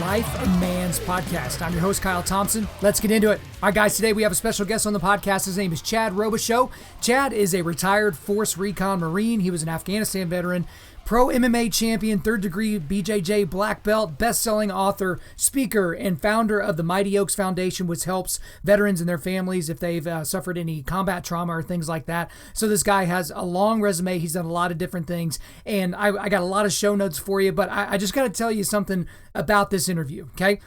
Life a Man's podcast. I'm your host, Kyle Thompson. Let's get into it. All right, guys, today we have a special guest on the podcast. His name is Chad Robichaux. Chad is a retired Force Recon Marine. He was an Afghanistan veteran, pro MMA champion, third degree BJJ black belt, best-selling author, speaker, and founder of the Mighty Oaks Foundation, which helps veterans and their families if they've suffered any combat trauma or things like that. So this guy has a long resume. He's done a lot of different things, and I got a lot of show notes for you, but I just got to tell you something about this interview, okay?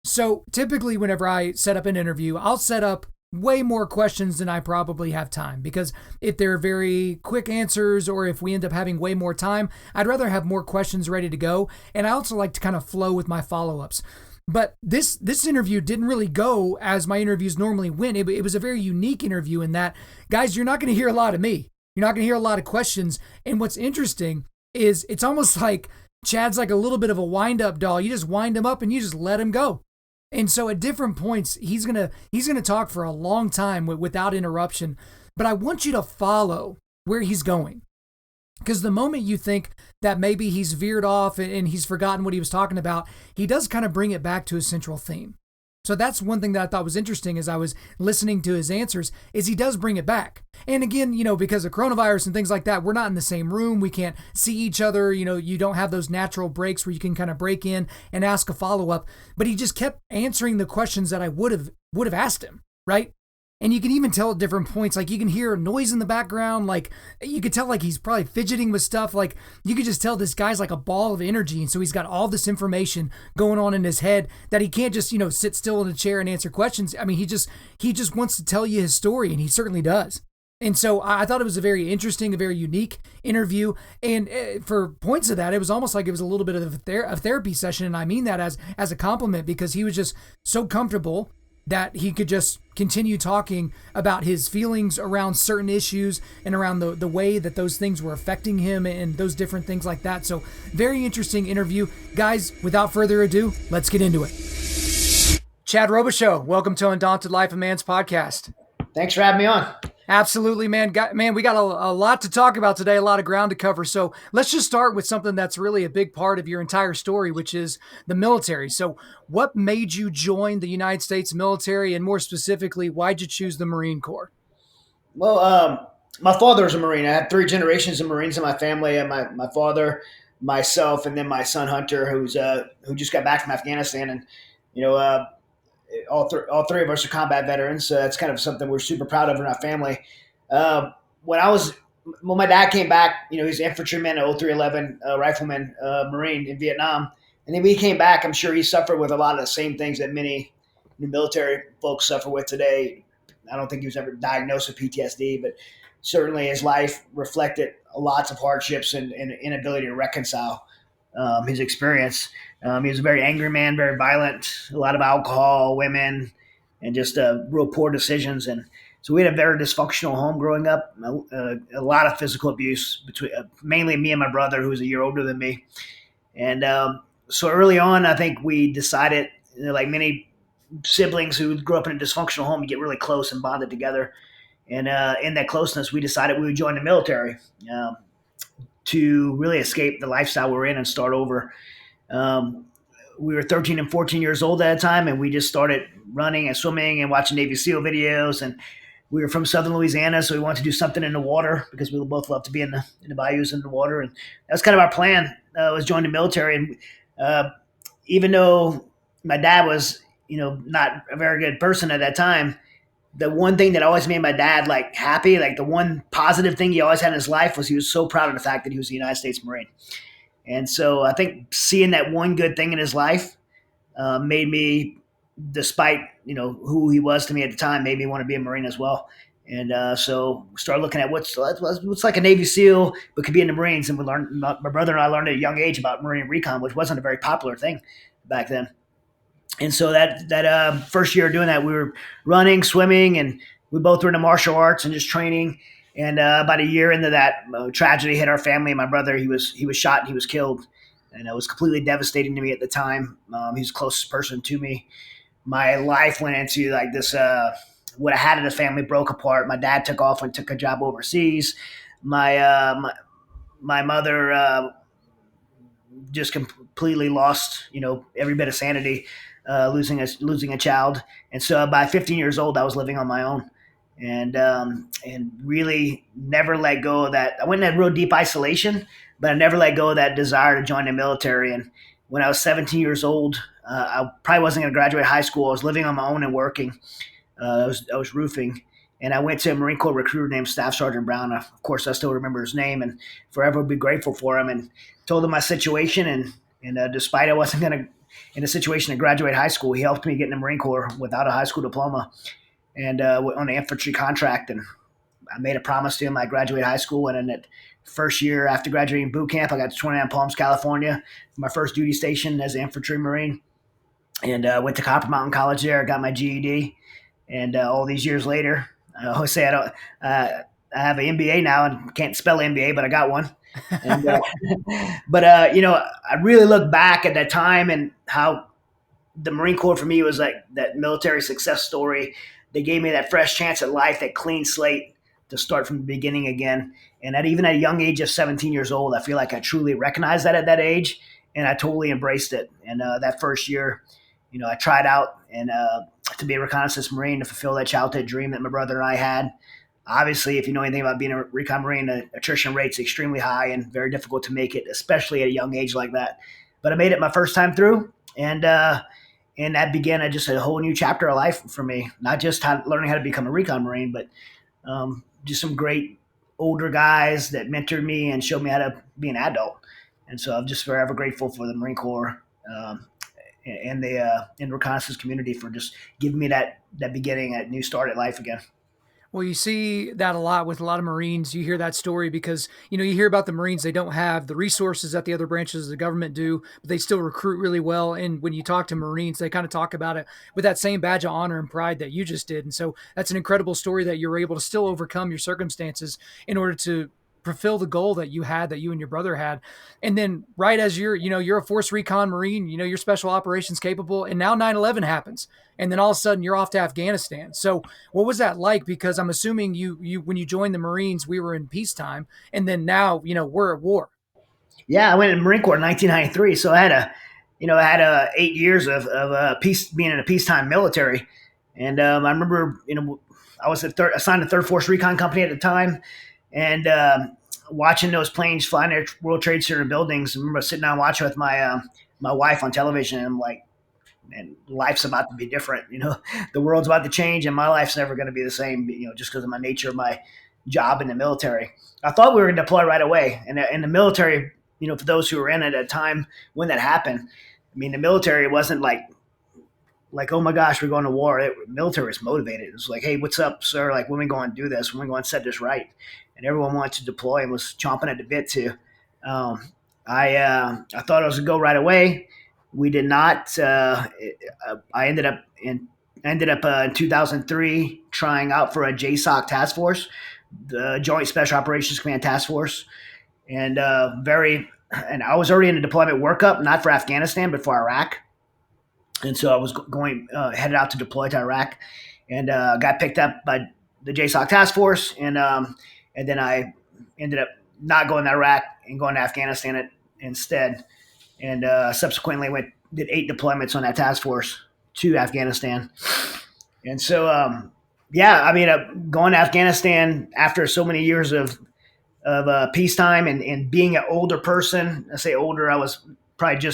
So typically whenever I set up an interview, I'll set up way more questions than I probably have time, because if they're very quick answers or if we end up having way more time, I'd rather have more questions ready to go. And I also like to kind of flow with my follow-ups. But this interview didn't really go as my interviews normally went. It was a very unique interview in that, guys, you're not going to hear a lot of me. You're not going to hear a lot of questions. And what's interesting is it's almost like Chad's like a little bit of a wind-up doll. You just wind him up and you just let him go. And so at different points, he's gonna talk for a long time without interruption. But I want you to follow where he's going, because the moment you think that maybe he's veered off and he's forgotten what he was talking about, he does kind of bring it back to his central theme. So that's one thing that I thought was interesting as I was listening to his answers, is he does bring it back. And again, because of coronavirus and things like that, we're not in the same room. We can't see each other. You don't have those natural breaks where you can kind of break in and ask a follow-up. But he just kept answering the questions that I would have asked him, right? And you can even tell at different points, like you can hear noise in the background. Like you could tell like he's probably fidgeting with stuff. Like you could just tell this guy's like a ball of energy. And so he's got all this information going on in his head that he can't just, sit still in a chair and answer questions. I mean, he just wants to tell you his story, and he certainly does. And so I thought it was a very interesting, a very unique interview. And for points of that, it was almost like it was a little bit of a therapy session. And I mean that as a compliment, because he was just so comfortable that he could just continue talking about his feelings around certain issues and around the way that those things were affecting him and those different things like that. So very interesting interview. Guys, without further ado, let's get into it. Chad Robichaux, welcome to Undaunted.Life a Man's podcast. Thanks for having me on. Absolutely, man. We got a lot to talk about today, a lot of ground to cover. So let's just start with something that's really a big part of your entire story, which is the military. So what made you join the United States military, and more specifically, why'd you choose the Marine Corps? Well, my father was a Marine. I had 3 generations of Marines in my family. And my father, myself, and then my son Hunter, who just got back from Afghanistan. And all three of us are combat veterans, so that's kind of something we're super proud of in our family. When my dad came back, he's an infantryman, an 0311 rifleman, Marine in Vietnam, and then when he came back, I'm sure he suffered with a lot of the same things that many military folks suffer with today. I don't think he was ever diagnosed with PTSD, but certainly his life reflected lots of hardships and inability to reconcile his experience. He was a very angry man, very violent, a lot of alcohol, women, and just real poor decisions. And so we had a very dysfunctional home growing up, a lot of physical abuse between mainly me and my brother, who was a year older than me. And so early on, I think we decided, like many siblings who grew up in a dysfunctional home, you get really close and bonded together. And in that closeness, we decided we would join the military to really escape the lifestyle we're in and start over. We were 13 and 14 years old at a time, and we just started running and swimming and watching Navy SEAL videos. And we were from Southern Louisiana, so we wanted to do something in the water because we both love to be in the bayous and the water. And that was kind of our plan, was join the military. And even though my dad was, not a very good person at that time, the one thing that always made my dad happy, the one positive thing he always had in his life, was he was so proud of the fact that he was a United States Marine. And so I think seeing that one good thing in his life made me, despite, who he was to me at the time, made me want to be a Marine as well. And so started looking at what's like a Navy SEAL, but could be in the Marines. And my brother and I learned at a young age about Marine Recon, which wasn't a very popular thing back then. And so that first year doing that, we were running, swimming, and we both were into martial arts and just training. And about a year into that, tragedy hit our family. My brother, he was shot and he was killed. And it was completely devastating to me at the time. He was the closest person to me. My life went into this, what I had in the family broke apart. My dad took off and took a job overseas. My mother just completely lost, every bit of sanity, losing a child. And so by 15 years old, I was living on my own, and really never let go of that. I went in that real deep isolation, but I never let go of that desire to join the military. And when I was 17 years old, I probably wasn't going to graduate high school. I was living on my own and working. I was roofing, and I went to a Marine Corps recruiter named Staff Sergeant Brown. Of course, I still remember his name, and forever be grateful for him. And told him my situation, and despite I wasn't going to in a situation to graduate high school, he helped me get in the Marine Corps without a high school diploma, and on an infantry contract. And I made a promise to him I graduate high school, and in that first year after graduating boot camp, I got to 29 Palms, California, my first duty station as an infantry Marine, and went to Copper Mountain College there. Got my GED, and all these years later, I always say I don't. I have an MBA now and can't spell MBA, but I got one. And, but I really look back at that time and how the Marine Corps for me was like that military success story. They gave me that fresh chance at life, that clean slate to start from the beginning again. And even at a young age of 17 years old, I feel like I truly recognized that at that age, and I totally embraced it. And that first year, I tried out and to be a reconnaissance Marine to fulfill that childhood dream that my brother and I had. Obviously, if you know anything about being a recon Marine, the attrition rate's extremely high and very difficult to make it, especially at a young age like that. But I made it my first time through, and that began just a whole new chapter of life for me. Not just learning how to become a recon Marine, but just some great older guys that mentored me and showed me how to be an adult. And so I'm just forever grateful for the Marine Corps and the reconnaissance community for just giving me that beginning, that new start at life again. Well, you see that a lot with a lot of Marines. You hear that story because, you hear about the Marines, they don't have the resources that the other branches of the government do, but they still recruit really well. And when you talk to Marines, they kind of talk about it with that same badge of honor and pride that you just did. And so that's an incredible story that you're able to still overcome your circumstances in order to fulfill the goal that you had, that you and your brother had. And then right as you're a Force Recon Marine, you're special operations capable, and now 9/11 happens. And then all of a sudden you're off to Afghanistan. So what was that like? Because I'm assuming you when you joined the Marines, we were in peacetime, and then now, we're at war. Yeah, I went in the Marine Corps in 1993. So I had 8 years of peace, being in a peacetime military. And I remember, I was assigned to Third Force Recon Company at the time, and watching those planes flying their World Trade Center buildings. I remember sitting down watching with my wife on television, and I'm like, man, life's about to be different. The world's about to change, and my life's never going to be the same. Just because of my nature of my job in the military. I thought we were going to deploy right away, and in the military, for those who were in it at a time when that happened, I mean, the military wasn't like, oh my gosh, we're going to war. The military was motivated. It was like, hey, what's up, sir? Like, when we going to do this? When we going to set this right? And everyone wanted to deploy and was chomping at the bit to. I thought I was going to go right away. We did not. I ended up in 2003 trying out for a JSOC task force, the Joint Special Operations Command Task Force, and and I was already in a deployment workup, not for Afghanistan, but for Iraq. And so I was headed out to deploy to Iraq, and got picked up by the JSOC task force, and then I ended up not going to Iraq and going to Afghanistan instead, and subsequently did 8 deployments on that task force to Afghanistan. And so, going to Afghanistan after so many years of peacetime and being an older person. I say older, I was probably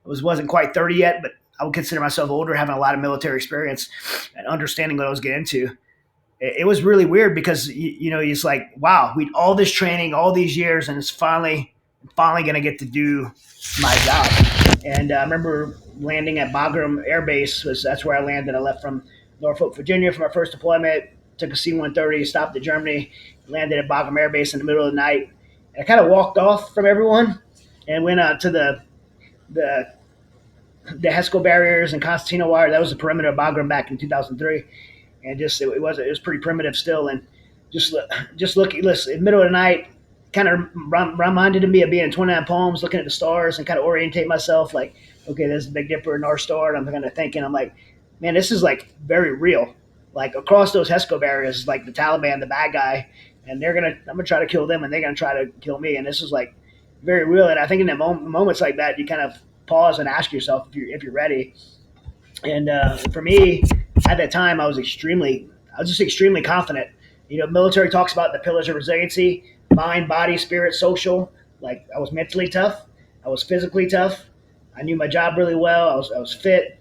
wasn't quite 30 yet, but I would consider myself older, having a lot of military experience and understanding what I was getting into. It was really weird because, it's like, wow, we all this training, all these years, and it's finally going to get to do my job. And I remember landing at Bagram Air Base. That's where I landed. I left from Norfolk, Virginia for my first deployment, took a C-130, stopped at Germany, landed at Bagram Air Base in the middle of the night. And I kind of walked off from everyone and went out to the HESCO barriers and Constantino wire. That was the perimeter of Bagram back in 2003. And it was pretty primitive still. And just looking, listen, in the middle of the night, kind of reminded me of being in 29 Palms, looking at the stars and kind of orientate myself like, okay, there's the Big Dipper and North Star. And I'm kind of thinking, I'm like, man, this is like very real. Like across those HESCO barriers, like the Taliban, the bad guy, and I'm going to try to kill them and they're going to try to kill me. And this is like, very real. And I think in the moments like that, you kind of pause and ask yourself if you're ready. And for me, at that time, I was just extremely confident. Military talks about the pillars of resiliency: mind, body, spirit, social. Like, I was mentally tough, I was physically tough, I knew my job really well, I was fit.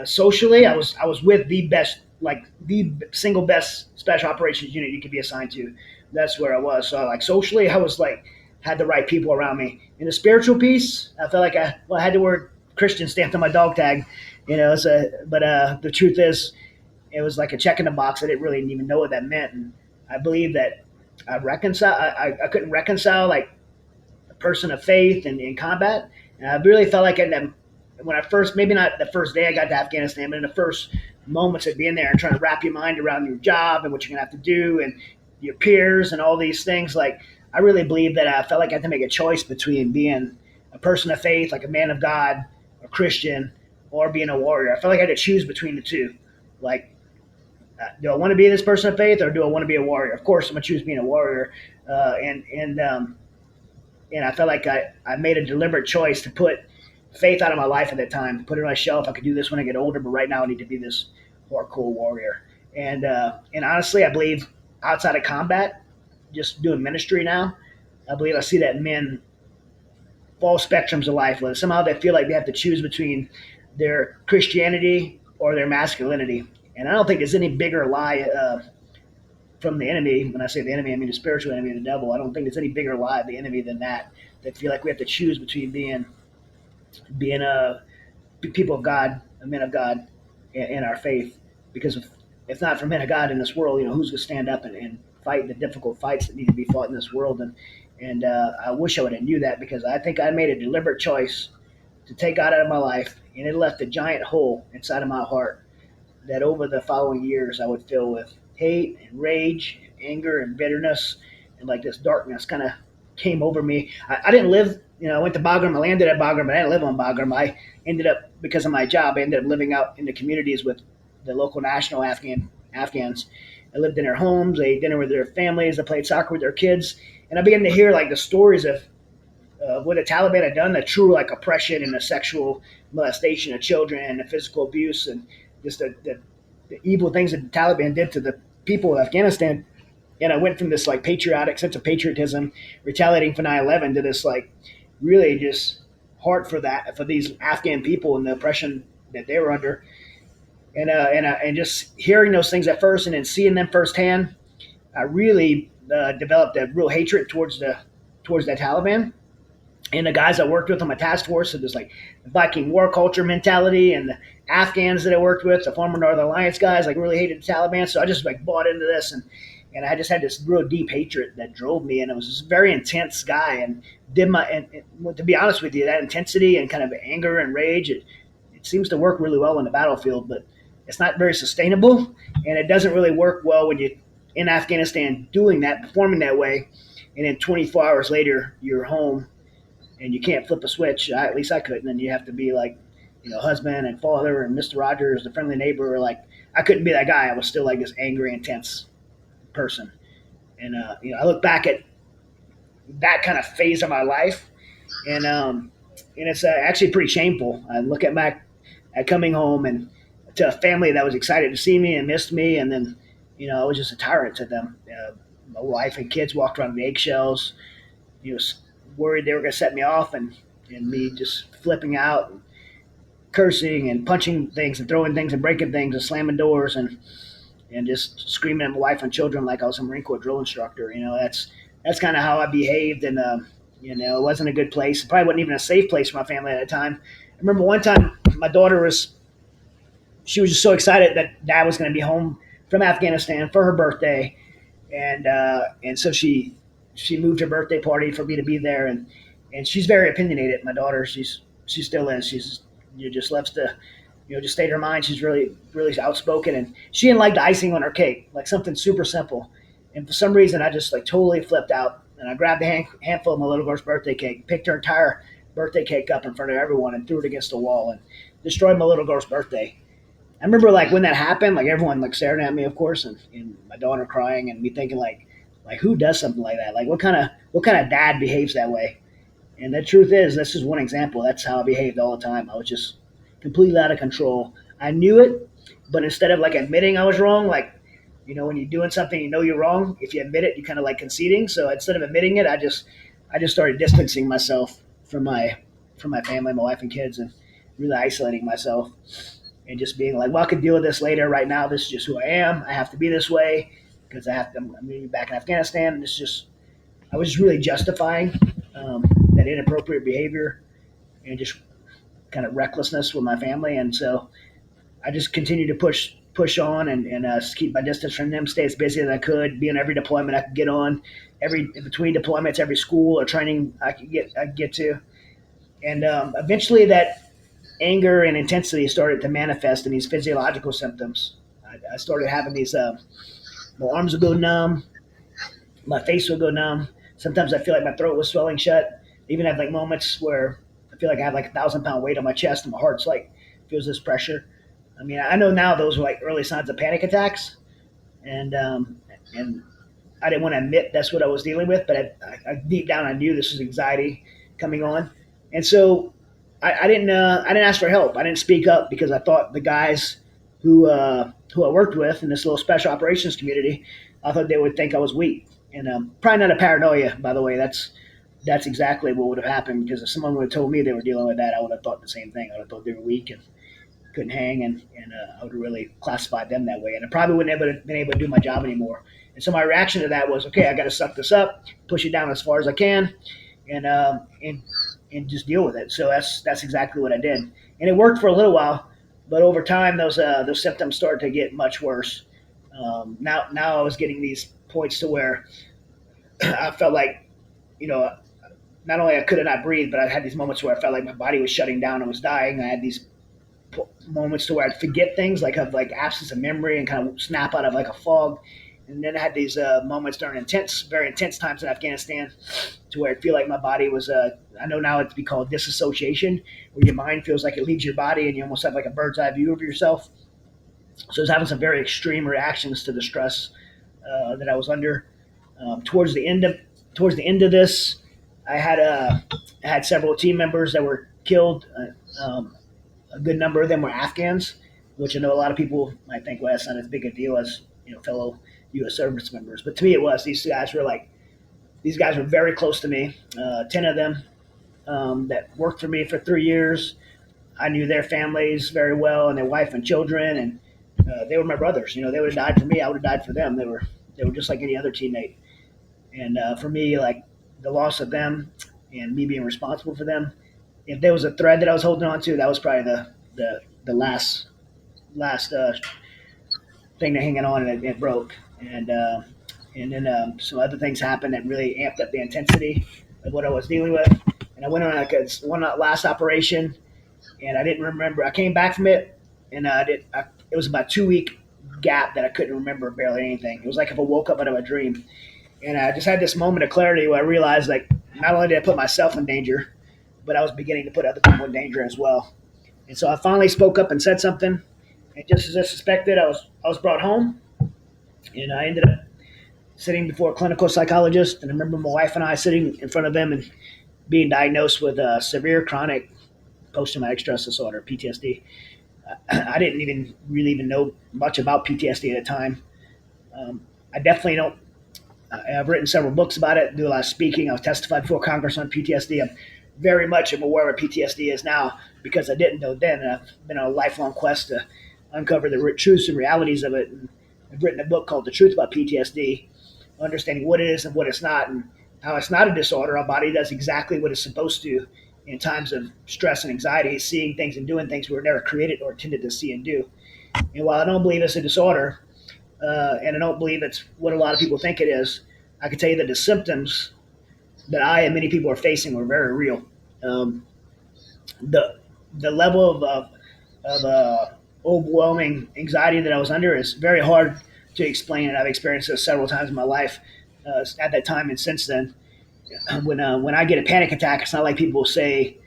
Socially, I was with the best, like the single best special operations unit you could be assigned to. That's where I was. So, like, socially, I was like, had the right people around me. In the spiritual piece, I felt like I had the word Christian stamped on my dog tag. But the truth is, it was like a check in the box. I didn't really even know what that meant. And I believe that I couldn't reconcile, like, a person of faith and in combat. And I really felt like when I first, maybe not the first day I got to Afghanistan, but in the first moments of being there and trying to wrap your mind around your job and what you're going to have to do and your peers and all these things, like, I really believe that I felt like I had to make a choice between being a person of faith, like a man of God, a Christian, or being a warrior. I felt like I had to choose between the two. Like, do I want to be this person of faith, or do I want to be a warrior? Of course, I'm gonna choose being a warrior. And I felt like I made a deliberate choice to put faith out of my life at that time, to put it on a shelf. I could do this when I get older, but right now I need to be this hardcore warrior. And honestly, I believe outside of combat, just doing ministry now, I believe I see that in men, all spectrums of life, where somehow they feel like they have to choose between their Christianity or their masculinity. And I don't think there's any bigger lie from the enemy. When I say the enemy, I mean the spiritual enemy, the devil. I don't think there's any bigger lie of the enemy than that. They feel like we have to choose between being a people of God, a men of God, in our faith. Because if not for men of God in this world, who's going to stand up and fight the difficult fights that need to be fought in this world? And I wish I would have knew that, because I think I made a deliberate choice to take God out of my life, and it left a giant hole inside of my heart that over the following years I would fill with hate and rage and anger and bitterness, and like this darkness kind of came over me. I didn't live, I went to Bagram, I landed at Bagram, but I didn't live on Bagram. I ended up, because of my job, I ended up living out in the communities with the local national Afghans. I lived in their homes, I ate dinner with their families, I played soccer with their kids, and I began to hear like the stories of what the Taliban had done, the true like oppression and the sexual molestation of children and the physical abuse and just the evil things that the Taliban did to the people of Afghanistan. And I went from this like patriotic sense of patriotism, retaliating for 9/11, to this like really just heart for these Afghan people and the oppression that they were under. And just hearing those things at first and then seeing them firsthand, I really developed a real hatred towards that Taliban. And the guys I worked with on my task force, had this like Viking war culture mentality, and the Afghans that I worked with, the former Northern Alliance guys, like really hated the Taliban. So I just like bought into this, and I just had this real deep hatred that drove me, and it was this very intense guy, and to be honest with you, that intensity and kind of anger and rage, it seems to work really well in the battlefield, but it's not very sustainable, and it doesn't really work well when you're in Afghanistan doing that, performing that way, and then 24 hours later you're home and you can't flip a switch. At least I couldn't. And you have to be like, husband and father and Mr. Rogers, the friendly neighbor. Like, I couldn't be that guy. I was still like this angry, intense person. And I look back at that kind of phase of my life, and it's actually pretty shameful. I look at back at coming home and to a family that was excited to see me and missed me, and then I was just a tyrant to them. My wife and kids walked around with eggshells. Worried they were going to set me off, and me just flipping out and cursing and punching things and throwing things and breaking things and slamming doors and just screaming at my wife and children like I was a Marine Corps drill instructor. That's kind of how I behaved, and it wasn't a good place. It probably wasn't even a safe place for my family at the time. I remember one time my daughter was just so excited that Dad was going to be home from Afghanistan for her birthday, and so she moved her birthday party for me to be there, and she's very opinionated. My daughter, she still is. She's just loves to just state her mind. She's really really outspoken, and she didn't like the icing on her cake, like something super simple. And for some reason, I just like totally flipped out, and I grabbed a handful of my little girl's birthday cake, picked her entire birthday cake up in front of everyone, and threw it against the wall and destroyed my little girl's birthday. I remember like when that happened, like everyone like staring at me, of course, and my daughter crying, and me thinking like, Like, who does something like that? Like, what kind of dad behaves that way? And the truth is, this is one example. That's how I behaved all the time. I was just completely out of control. I knew it, but instead of like admitting I was wrong, like, when you're doing something, you're wrong. If you admit it, you kind of like conceding. So instead of admitting it, I just started distancing myself from my family, my wife and kids, and really isolating myself and just being like, well, I could deal with this later. Right now, this is just who I am. I have to be this way because I'm going to be back in Afghanistan. And I was just really justifying um, that inappropriate behavior and just kind of recklessness with my family. And so I just continued to push on and keep my distance from them, stay as busy as I could, be on every deployment I could get on, every in between deployments, every school or training I could get to. And eventually that anger and intensity started to manifest in these physiological symptoms. I started having these, my arms would go numb, my face would go numb. Sometimes I feel like my throat was swelling shut. I even have like moments where I feel like I have like 1,000 pound weight on my chest and my heart's like feels this pressure. I mean, I know now those were like early signs of panic attacks, and I didn't want to admit that's what I was dealing with, but I deep down I knew this was anxiety coming on, and so I didn't ask for help. I didn't speak up because I thought the guys who I worked with in this little special operations community, I thought they would think I was weak, and probably not a paranoia, by the way. That's exactly what would have happened because if someone would have told me they were dealing with that, I would have thought the same thing. I would have thought they were weak and couldn't hang, and I would have really classified them that way, and I probably wouldn't have been able to do my job anymore. And so my reaction to that was, okay, I got to suck this up, push it down as far as I can, and and just deal with it. So that's exactly what I did, and it worked for a little while, but over time those symptoms started to get much worse. Now I was getting these points to where I felt like, you know, not only I could not breathe, but I had these moments where I felt like my body was shutting down and was dying. I had these moments to where I'd forget things, like have like absence of memory and kind of snap out of like a fog. And then I had these moments during very intense times in Afghanistan, to where I feel like my body was. I know now it's be called disassociation, where your mind feels like it leaves your body, and you almost have like a bird's eye view of yourself. So I was having some very extreme reactions to the stress that I was under. Um, towards the end of towards the end of this, I had several team members that were killed. A good number of them were Afghans, which I know a lot of people might think, well, that's not as big a deal as fellow U.S. service members. But to me, it was. These guys were very close to me. 10 of them that worked for me for 3 years. I knew their families very well and their wife and children, and they were my brothers. They would have died for me. I would have died for them. They were just like any other teammate. And for me, like the loss of them and me being responsible for them, if there was a thread that I was holding on to, that was probably the last thing to hanging on, and it broke. And then some other things happened that really amped up the intensity of what I was dealing with. And I went on like one last operation, and I didn't remember. I came back from it, and it was about a 2 week gap that I couldn't remember barely anything. It was like if I woke up out of a dream, and I just had this moment of clarity where I realized, like, not only did I put myself in danger, but I was beginning to put other people in danger as well. And so I finally spoke up and said something. And just as I suspected, I was brought home, and I ended up sitting before a clinical psychologist. And I remember my wife and I sitting in front of them and being diagnosed with severe chronic post-traumatic stress disorder, PTSD. I didn't even know much about PTSD at the time. I definitely don't. I've written several books about it, do a lot of speaking. I was testified before Congress on PTSD. I'm very much aware of what PTSD is now because I didn't know then. And I've been on a lifelong quest to uncover the truths and realities of it. And I've written a book called The Truth About PTSD, understanding what it is and what it's not, and how it's not a disorder. Our body does exactly what it's supposed to in times of stress and anxiety, seeing things and doing things we were never created or intended to see and do. And while I don't believe it's a disorder, and I don't believe it's what a lot of people think it is, I can tell you that the symptoms that I and many people are facing were very real. Um, the level of overwhelming anxiety that I was under is very hard to explain, and I've experienced this several times in my life at that time and since then. When I get a panic attack, it's not like people say,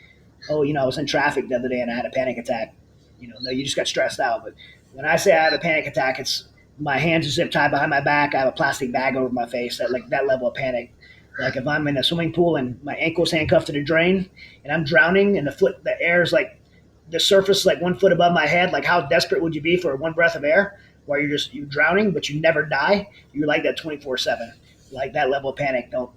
"Oh, I was in traffic the other day and I had a panic attack." No, you just got stressed out. But when I say I have a panic attack, My hands are zip tied behind my back. I have a plastic bag over my face. That level of panic. Like if I'm in a swimming pool and my ankle's handcuffed to the drain and I'm drowning and the air is like the surface like 1 foot above my head, like how desperate would you be for one breath of air while you're drowning, but you never die? You're like that 24/7, like that level of panic. Don't,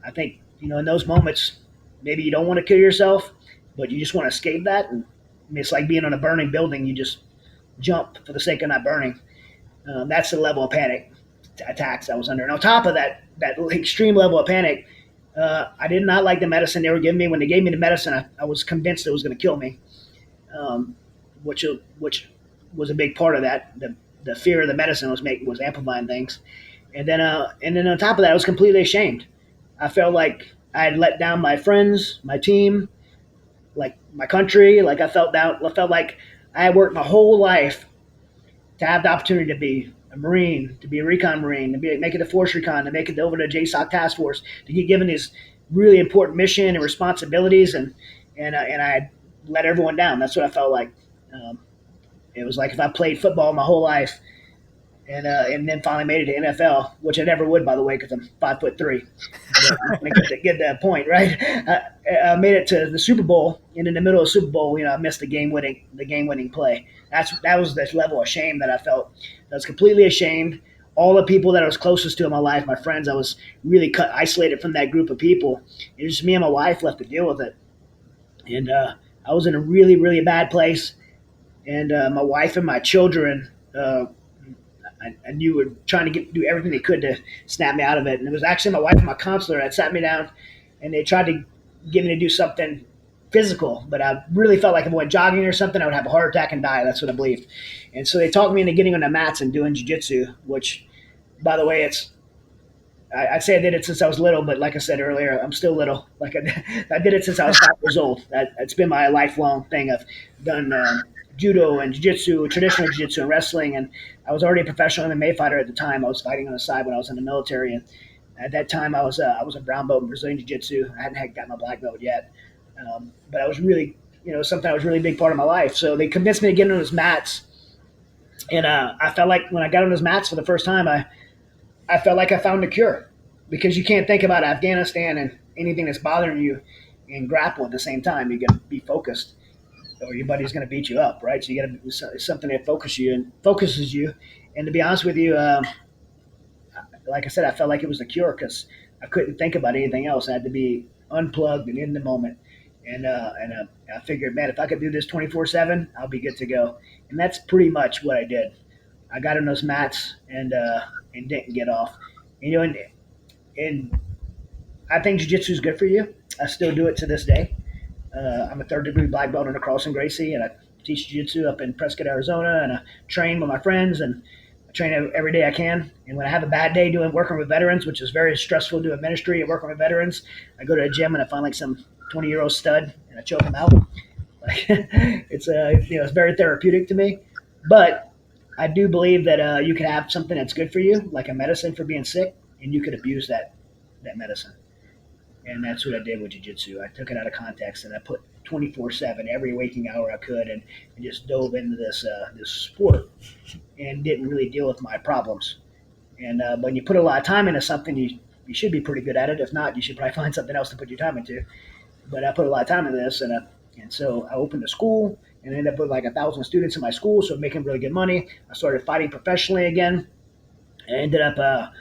I think, in those moments, maybe you don't want to kill yourself, but you just want to escape that. And I mean, it's like being on a burning building. You just jump for the sake of not burning. That's the level of panic attacks I was under. And on top of that extreme level of panic, I did not like the medicine they were giving me. When they gave me the medicine, I was convinced it was going to kill me, um, which was a big part of that. The fear of the medicine was amplifying things, and then on top of that, I was completely ashamed. I felt like I had let down my friends, my team, like my country. Like I felt down. I felt like I had worked my whole life to have the opportunity to be a Marine, to be a Recon Marine, make it to Force Recon, to make it over to JSOC Task Force, to get given these really important mission and responsibilities, and I let everyone down. That's what I felt like. Um, it was like if I played football my whole life and then finally made it to NFL, which I never would, by the way, because I'm 5'3". But get that point, right? I made it to the Super Bowl, and in the middle of the Super Bowl, I missed the game winning play. That was the level of shame that I felt. I was completely ashamed. All the people that I was closest to in my life, my friends, I was really isolated from that group of people. It was just me and my wife left to deal with it, and I was in a really, really bad place. And my wife and my children. I knew were trying to do everything they could to snap me out of it. And it was actually my wife and my counselor that sat me down, and they tried to get me to do something physical. But I really felt like if I went jogging or something, I would have a heart attack and die. That's what I believed. And so they talked me into getting on the mats and doing jiu-jitsu, which, by the way, I'd say I did it since I was little, but like I said earlier, I'm still little. Like I did it since I was 5 years old. It's been my lifelong thing. I've done judo and jiu-jitsu, traditional jiu-jitsu and wrestling, and I was already a professional MMA fighter at the time. I was fighting on the side when I was in the military, and at that time I was a brown belt in Brazilian jiu-jitsu. I hadn't got my black belt yet, but I was really, something that was really a big part of my life. So they convinced me to get on those mats, and I felt like when I got on those mats for the first time, I felt like I found a cure, because you can't think about Afghanistan and anything that's bothering you and grapple at the same time. You got to be focused, or your buddy's going to beat you up, right? So you got to something that focuses you. And to be honest with you, like I said, I felt like it was the cure because I couldn't think about anything else. I had to be unplugged and in the moment. And I figured, man, if I could do this 24/7, I'll be good to go. And that's pretty much what I did. I got on those mats and didn't get off. And I think jiu-jitsu is good for you. I still do it to this day. I'm a third-degree black belt in the Carlson Gracie, and I teach jiu-jitsu up in Prescott, Arizona, and I train with my friends, and I train every day I can. And when I have a bad day working with veterans, which is very stressful doing ministry and working with veterans, I go to a gym and I find like some 20-year-old stud, and I choke him out. Like, it's very therapeutic to me. But I do believe that you can have something that's good for you, like a medicine for being sick, and you could abuse that medicine. And that's what I did with jiu-jitsu. I took it out of context and I put 24/7 every waking hour I could, and just dove into this sport and didn't really deal with my problems. And when you put a lot of time into something, you should be pretty good at it. If not, you should probably find something else to put your time into. But I put a lot of time into this, and so I opened a school and ended up with like 1,000 students in my school, so making really good money. I started fighting professionally again. I ended up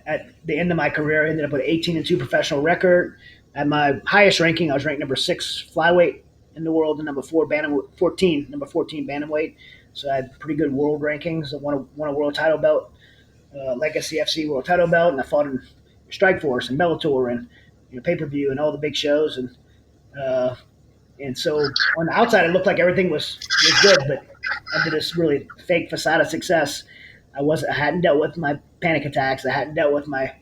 at the end of my career, I ended up with an 18-2 professional record. At my highest ranking, I was ranked number 6 flyweight in the world and number 14 bantamweight. So I had pretty good world rankings. I won a world title belt, Legacy FC world title belt, and I fought in Strikeforce and Bellator and pay-per-view and all the big shows. And so on the outside, it looked like everything was good, but under this really fake facade of success, I hadn't dealt with my panic attacks. I hadn't dealt with my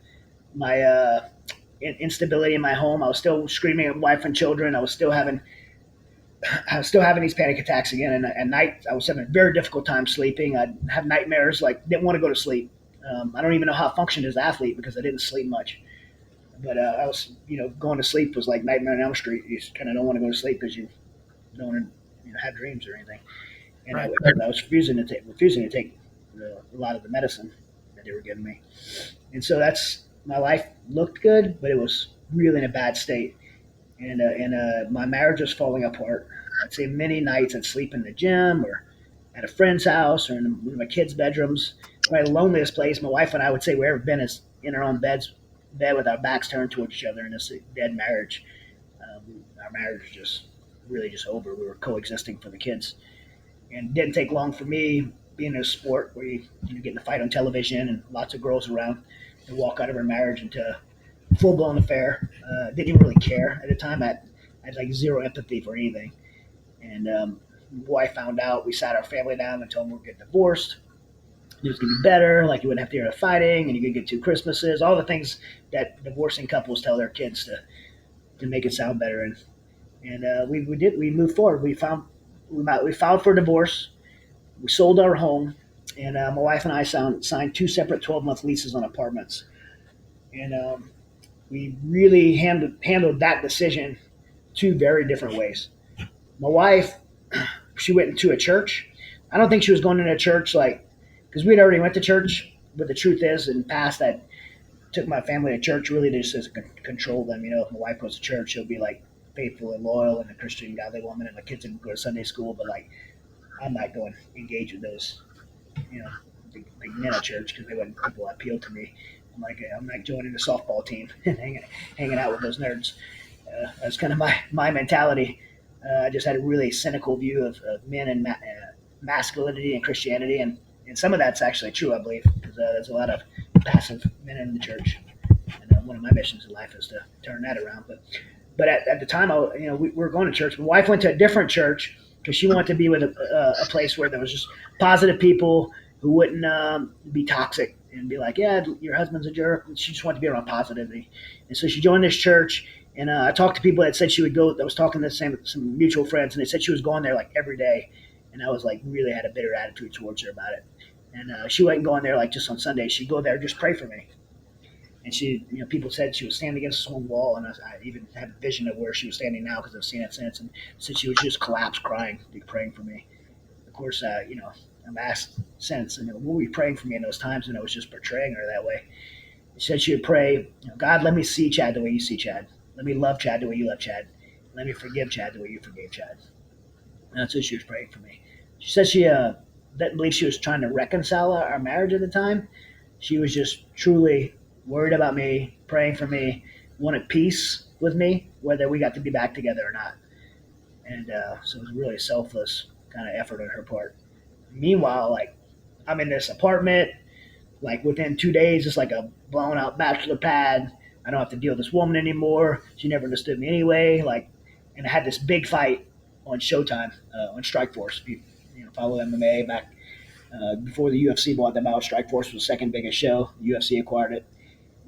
instability in my home. I was still screaming at wife and children. I was still having these panic attacks again. And at night, I was having a very difficult time sleeping. I'd have nightmares, like didn't want to go to sleep. I don't even know how I functioned as an athlete because I didn't sleep much. But I was, going to sleep was like Nightmare on Elm Street. You just kind of don't want to go to sleep because you don't want to have dreams or anything. And Right. I was refusing to take a lot of the medicine that they were giving me. And so my life looked good, but it was really in a bad state. And my marriage was falling apart. I'd say many nights I'd sleep in the gym or at a friend's house or in one of my kids' bedrooms. Probably the loneliest place my wife and I would say we ever been is in our own bed with our backs turned towards each other in this dead marriage. Our marriage was just really just over. We were coexisting for the kids, and it didn't take long for me being in a sport where you get in a fight on television and lots of girls around to walk out of our marriage into a full blown affair. Didn't even really care at the time. I had like zero empathy for anything. And boy, I found out. We sat our family down and told them we're getting divorced. It was going to be better. Like you wouldn't have to hear the fighting, and you could get 2 Christmases. All the things that divorcing couples tell their kids to make it sound better. And we did. We moved forward. We filed for divorce. We sold our home, and my wife and I signed 2 separate 12-month leases on apartments. And we really handled that decision 2 very different ways. My wife, she went into a church. I don't think she was going into a church because we had already went to church. But the truth is, in the past, I took my family to church really just as control them. If my wife goes to church, she'll be like faithful and loyal and a Christian godly woman, and my kids would go to Sunday school. But I'm not going to engage with those, big men at church because they wouldn't people appeal to me. I'm like joining the softball team and hanging out with those nerds. That's kind of my mentality. I just had a really cynical view of men and masculinity and Christianity, and some of that's actually true, I believe, because there's a lot of passive men in the church. And one of my missions in life is to turn that around. But at the time, we were going to church. My wife went to a different church because she wanted to be with a place where there was just positive people who wouldn't be toxic and be like, yeah, your husband's a jerk. She just wanted to be around positivity. And so she joined this church. And I talked to people that said she would go. I was talking to some mutual friends, and they said she was going there like every day. And I was like, really had a bitter attitude towards her about it. And she wasn't going there like just on Sundays. She'd go there just pray for me. And people said she was standing against a stone wall, and I even had a vision of where she was standing now because I've seen it since. And said she would just collapse crying, praying for me. Of course, I'm asked since, what were you praying for me in those times? And I was just portraying her that way. She said she would pray, God, let me see Chad the way you see Chad. Let me love Chad the way you love Chad. Let me forgive Chad the way you forgave Chad. And that's what she was praying for me. She said she didn't believe she was trying to reconcile our marriage at the time. She was just truly worried about me, praying for me, wanted peace with me, whether we got to be back together or not. And so it was really a selfless kind of effort on her part. Meanwhile, I'm in this apartment, within 2 days, it's like a blown out bachelor pad. I don't have to deal with this woman anymore. She never understood me anyway. And I had this big fight on Showtime, on Strikeforce. If you follow MMA back before the UFC bought them out, Strikeforce was the second biggest show. The UFC acquired it,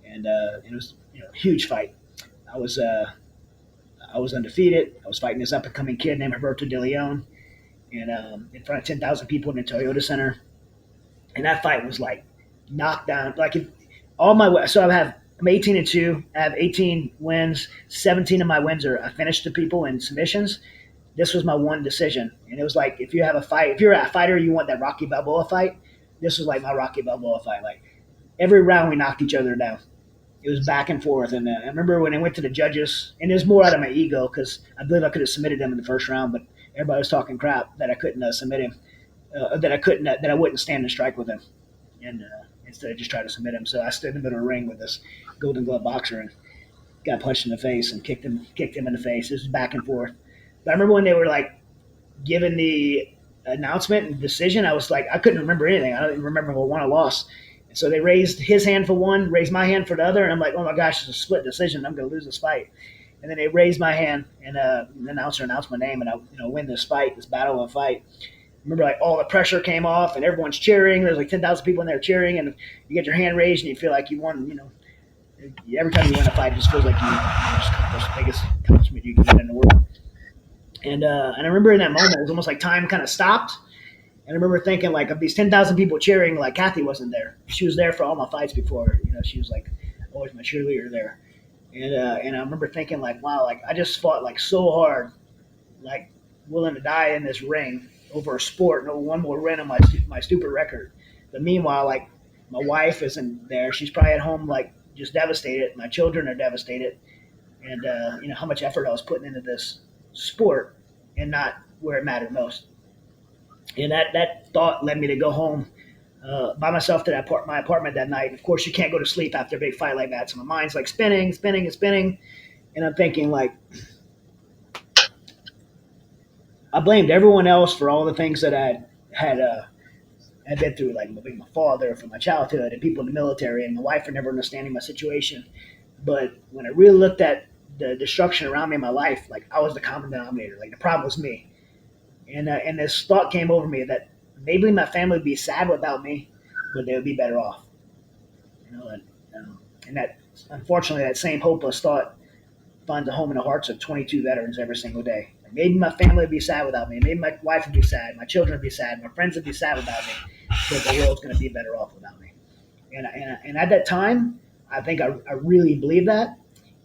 and it was a huge fight. I was undefeated. I was fighting this up and coming kid named Roberto De Leon, and in front of 10,000 people in the Toyota Center. And that fight was knocked down. I'm 18-2. I have 18 wins. 17 of my wins I finished the people in submissions. This was my one decision. And it was if you're a fighter, you want that Rocky Balboa fight. This was my Rocky Balboa fight. Every round we knocked each other down. It was back and forth. And I remember when I went to the judges, and it was more out of my ego because I believe I could have submitted him in the first round, but everybody was talking crap that I couldn't submit him, that I wouldn't stand and strike with him. And instead, I just tried to submit him. So I stood in the middle of the ring with this Golden Glove boxer and got punched in the face and kicked him in the face. It was back and forth. But I remember when they were given the announcement and decision, I was I couldn't remember anything. I don't even remember what won or lost. And so they raised his hand for one, raised my hand for the other, and I'm like, oh my gosh, it's a split decision. I'm going to lose this fight. And then they raised my hand, and the announcer announced my name, and I win this fight, this battle of a fight. Remember, all the pressure came off, and everyone's cheering. There's 10,000 people in there cheering, and you get your hand raised, and you feel like you won. Every time you win a fight, it just feels like you just accomplished the biggest accomplishment you can get in the world. And I remember in that moment, it was almost like time kind of stopped. And I remember thinking, of these 10,000 people cheering, Kathy wasn't there. She was there for all my fights before. She was always my cheerleader there. And I remember thinking, wow, I just fought so hard, willing to die in this ring over a sport and over one more win on my stupid record. But meanwhile, like my wife isn't there. She's probably at home, like just devastated. My children are devastated, and how much effort I was putting into this sport and not where it mattered most. And that thought led me to go home by myself to my apartment that night. Of course, you can't go to sleep after a big fight like that, so my mind's like spinning, spinning, and spinning, and I'm thinking like I blamed everyone else for all the things that I had been through, like being my father, from my childhood, and people in the military, and my wife for never understanding my situation. But when I really looked at the destruction around me in my life, like I was the common denominator. Like the problem was me, and this thought came over me that maybe my family would be sad without me, but they would be better off. And that unfortunately that same hopeless thought finds a home in the hearts of 22 veterans every single day. Maybe my family would be sad without me. Maybe my wife would be sad. My children would be sad. My friends would be sad without me. But the world's going to be better off without me. And at that time, I think I really believed that.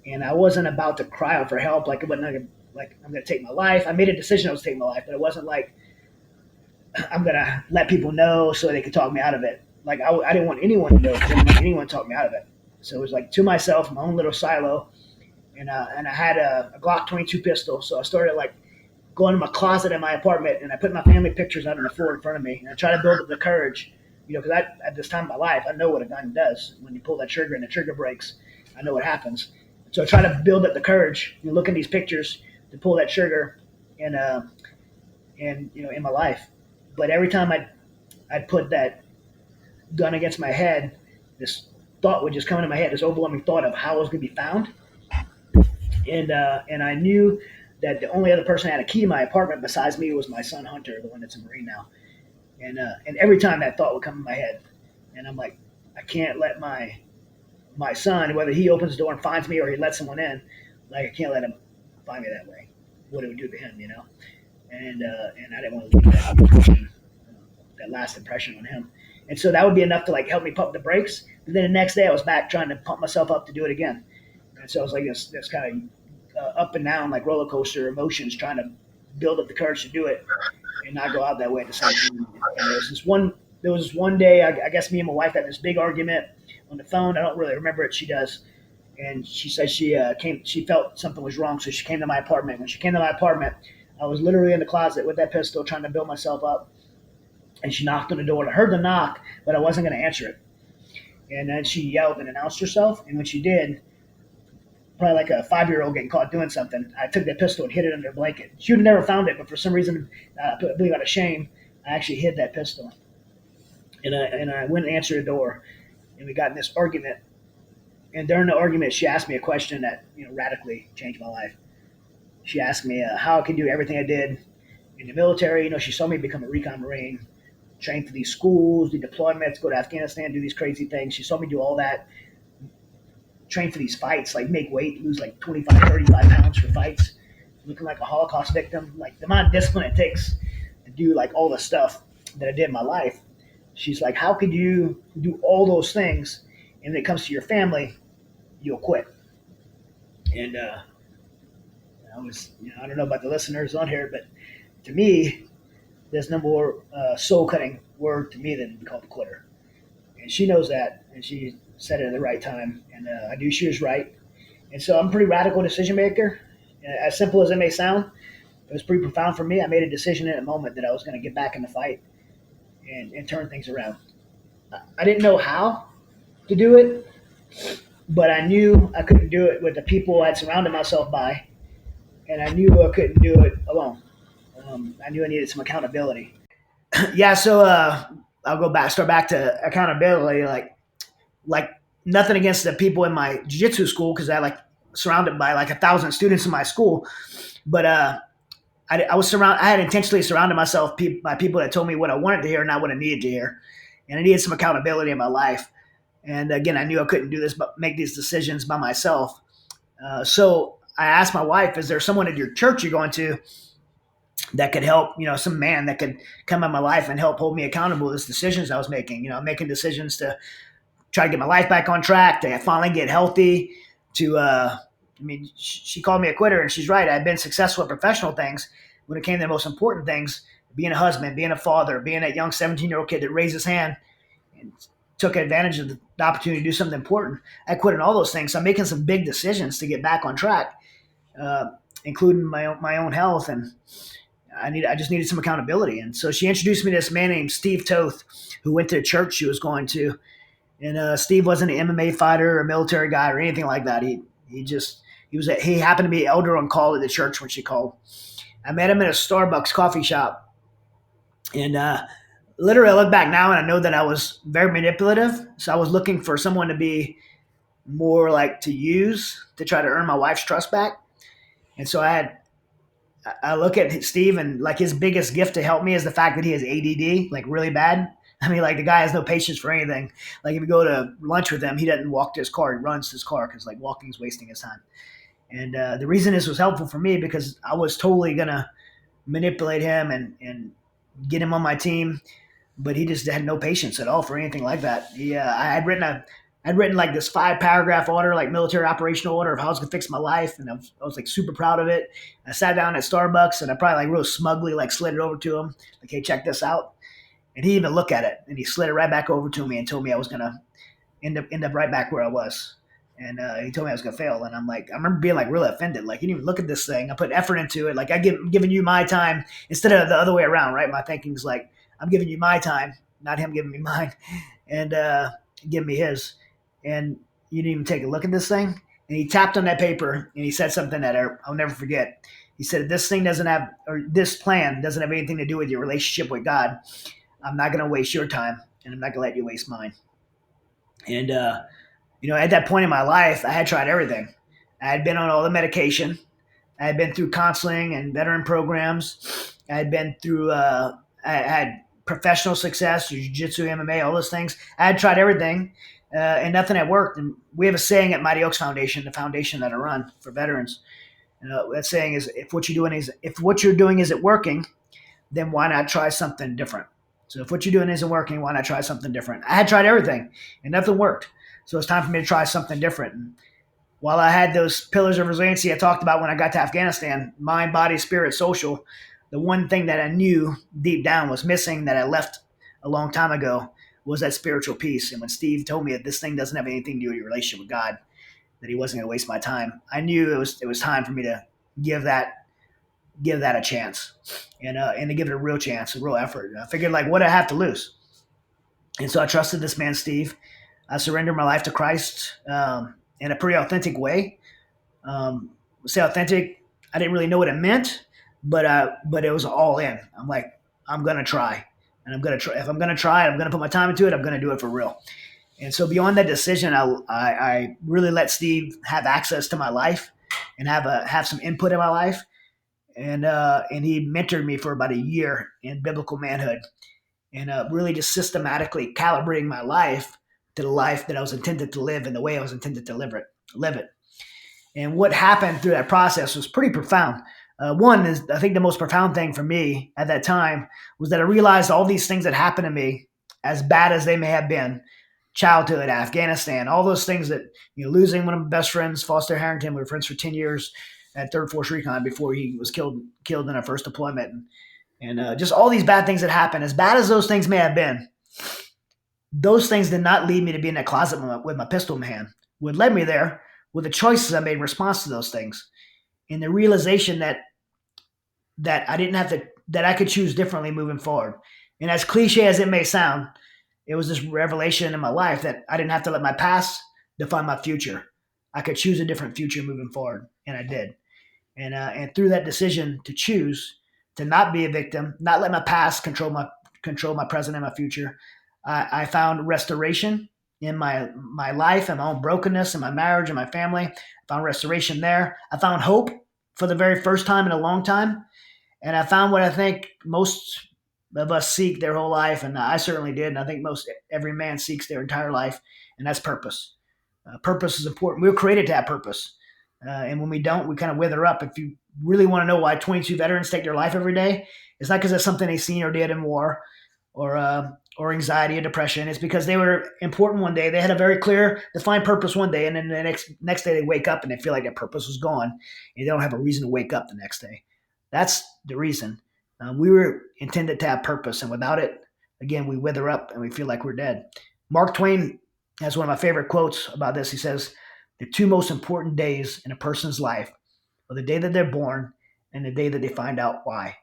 And I wasn't about to cry out for help. Like, it wasn't like I'm going to take my life. I made a decision I was taking my life, but it wasn't like I'm going to let people know so they could talk me out of it. Like, I didn't want anyone to know because I didn't want anyone to talk me out of it. So it was like to myself, my own little silo. And I had a Glock 22 pistol. So I started like going to my closet in my apartment, and I put my family pictures out on the floor in front of me, and I try to build up the courage, because at this time of my life, I know what a gun does. When you pull that trigger and the trigger breaks, I know what happens. So I try to build up the courage, look at these pictures to pull that trigger, and in my life. But every time I'd put that gun against my head, this thought would just come into my head, this overwhelming thought of how I was going to be found. And I knew that the only other person that had a key to my apartment besides me was my son Hunter, the one that's a Marine now. And every time that thought would come in my head, and I'm like, I can't let my son, whether he opens the door and finds me or he lets someone in, like I can't let him find me that way. What it would do to him, And I didn't want to leave that last impression on him. And so that would be enough to like help me pump the brakes. But then the next day I was back trying to pump myself up to do it again. And so I was like this kind of up and down, like roller coaster emotions, trying to build up the courage to do it and not go out that way at the same time. And there was this one day, I guess me and my wife had this big argument on the phone. I don't really remember it. She does. And she said she felt something was wrong. So she came to my apartment. When she came to my apartment, I was literally in the closet with that pistol trying to build myself up. And she knocked on the door. And I heard the knock, but I wasn't going to answer it. And then she yelled and announced herself. And when she did, probably like a 5-year-old getting caught doing something, I took that pistol and hid it under a blanket. She would have never found it, but for some reason, I believe out of shame, I actually hid that pistol. And I went and answered the door, and we got in this argument. And during the argument, she asked me a question that radically changed my life. She asked me how I could do everything I did in the military. She saw me become a Recon Marine, train for these schools, do deployments, go to Afghanistan, do these crazy things. She saw me do all that. Train for these fights, like make weight, lose like 25, 35 pounds for fights, looking like a Holocaust victim, like the amount of discipline it takes to do like all the stuff that I did in my life. She's like, how could you do all those things, and when it comes to your family, you'll quit? And I was, I don't know about the listeners on here, but to me, there's no more soul-cutting word to me than to be called a quitter. And she knows that, and she said it at the right time, and I knew she was right. And so I'm a pretty radical decision maker. As simple as it may sound, it was pretty profound for me. I made a decision in a moment that I was going to get back in the fight and turn things around. I didn't know how to do it, but I knew I couldn't do it with the people I'd surrounded myself by, and I knew I couldn't do it alone. I knew I needed some accountability. Yeah, so I'll start back to accountability. Like nothing against the people in my jiu-jitsu school, because I surrounded by like 1,000 students in my school, but I had intentionally surrounded myself by people that told me what I wanted to hear, not what I needed to hear, and I needed some accountability in my life. And again, I knew I couldn't do this, but make these decisions by myself. So I asked my wife, "Is there someone at your church you're going to that could help? Some man that could come in my life and help hold me accountable to these decisions I was making? I'm making decisions to try to get my life back on track, to finally get healthy, she called me a quitter, and she's right. I've been successful at professional things. When it came to the most important things, being a husband, being a father, being that young 17-year-old kid that raised his hand took advantage of the opportunity to do something important. I quit on all those things. So I'm making some big decisions to get back on track, uh, including my own health, and I just needed some accountability. And so she introduced me to this man named Steve Toth, who went to the church she was going to. And Steve wasn't an MMA fighter or a military guy or anything like that. He happened to be elder on call at the church when she called. I met him at a Starbucks coffee shop, and literally I look back now and I know that I was very manipulative. So I was looking for someone to be more like to use to try to earn my wife's trust back. And so I look at Steve, and like his biggest gift to help me is the fact that he has ADD, like really bad. I mean, like the guy has no patience for anything. Like if you go to lunch with him, he doesn't walk to his car; he runs to his car because like walking is wasting his time. And the reason this was helpful for me because I was totally gonna manipulate him and get him on my team, but he just had no patience at all for anything like that. I'd written like this 5-paragraph order, like military operational order of how I was gonna fix my life, and I was like super proud of it. I sat down at Starbucks and I probably like real smugly like slid it over to him, like, "Hey, check this out." And he even looked at it and he slid it right back over to me and told me I was gonna end up right back where I was. And he told me I was gonna fail, and I'm like, I remember being like really offended. Like, you didn't even look at this thing. I put effort into it. Like, giving you my time instead of the other way around, right? My thinking is like, I'm giving you my time, not him giving me mine, and give me his. And you didn't even take a look at this thing. And he tapped on that paper and he said something that I'll never forget. He said, this plan doesn't have anything to do with your relationship with God. I'm not going to waste your time, and I'm not going to let you waste mine. And at that point in my life, I had tried everything. I had been on all the medication. I had been through counseling and veteran programs. I had been through, I had professional success, jiu-jitsu, MMA, all those things. I had tried everything, and nothing had worked. And we have a saying at Mighty Oaks Foundation, the foundation that I run for veterans. That saying is, if what you're doing isn't working, then why not try something different? So if what you're doing isn't working, why not try something different? I had tried everything, and nothing worked. So it's time for me to try something different. And while I had those pillars of resiliency I talked about when I got to Afghanistan, mind, body, spirit, social, the one thing that I knew deep down was missing that I left a long time ago was that spiritual piece. And when Steve told me that this thing doesn't have anything to do with your relationship with God, that he wasn't going to waste my time, I knew it was time for me to give that a chance, and to give it a real chance, a real effort. And I figured, like, what do I have to lose? And so I trusted this man, Steve. I surrendered my life to Christ in a pretty authentic way. Say authentic, I didn't really know what it meant, but it was all in. I'm like, I'm gonna try, and I'm gonna try. If I'm gonna try, I'm gonna put my time into it. I'm gonna do it for real. And so beyond that decision, I really let Steve have access to my life and have some input in my life. And he mentored me for about a year in biblical manhood, and really just systematically calibrating my life to the life that I was intended to live and the way I was intended to live it. And what happened through that process was pretty profound. One is, I think the most profound thing for me at that time was that I realized all these things that happened to me, as bad as they may have been, childhood, Afghanistan, all those things that, losing one of my best friends, Foster Harrington, we were friends for 10 years at 3rd Force Recon before he was killed in our first deployment. And just all these bad things that happened, as bad as those things may have been, those things did not lead me to be in that closet with my pistol in my hand. What led me there were the choices I made in response to those things, and the realization that I didn't have to, that I could choose differently moving forward. And as cliche as it may sound, it was this revelation in my life that I didn't have to let my past define my future. I could choose a different future moving forward, and I did. And through that decision to choose to not be a victim, not let my past control my present and my future, I found restoration in my life and my own brokenness and my marriage and my family. I found restoration there. I found hope for the very first time in a long time. And I found what I think most of us seek their whole life, and I certainly did, and I think every man seeks their entire life, and that's purpose. Purpose is important. We were created to have purpose. And when we don't, we kind of wither up. If you really want to know why 22 veterans take their life every day, it's not because of something they seen or did in war, or anxiety or depression. It's because they were important one day. They had a very clear, defined purpose one day, and then the next day they wake up and they feel like their purpose was gone, and they don't have a reason to wake up the next day. That's the reason. We were intended to have purpose, and without it, again, we wither up and we feel like we're dead. Mark Twain has one of my favorite quotes about this. He says, "The two most important days in a person's life are the day that they're born and the day that they find out why."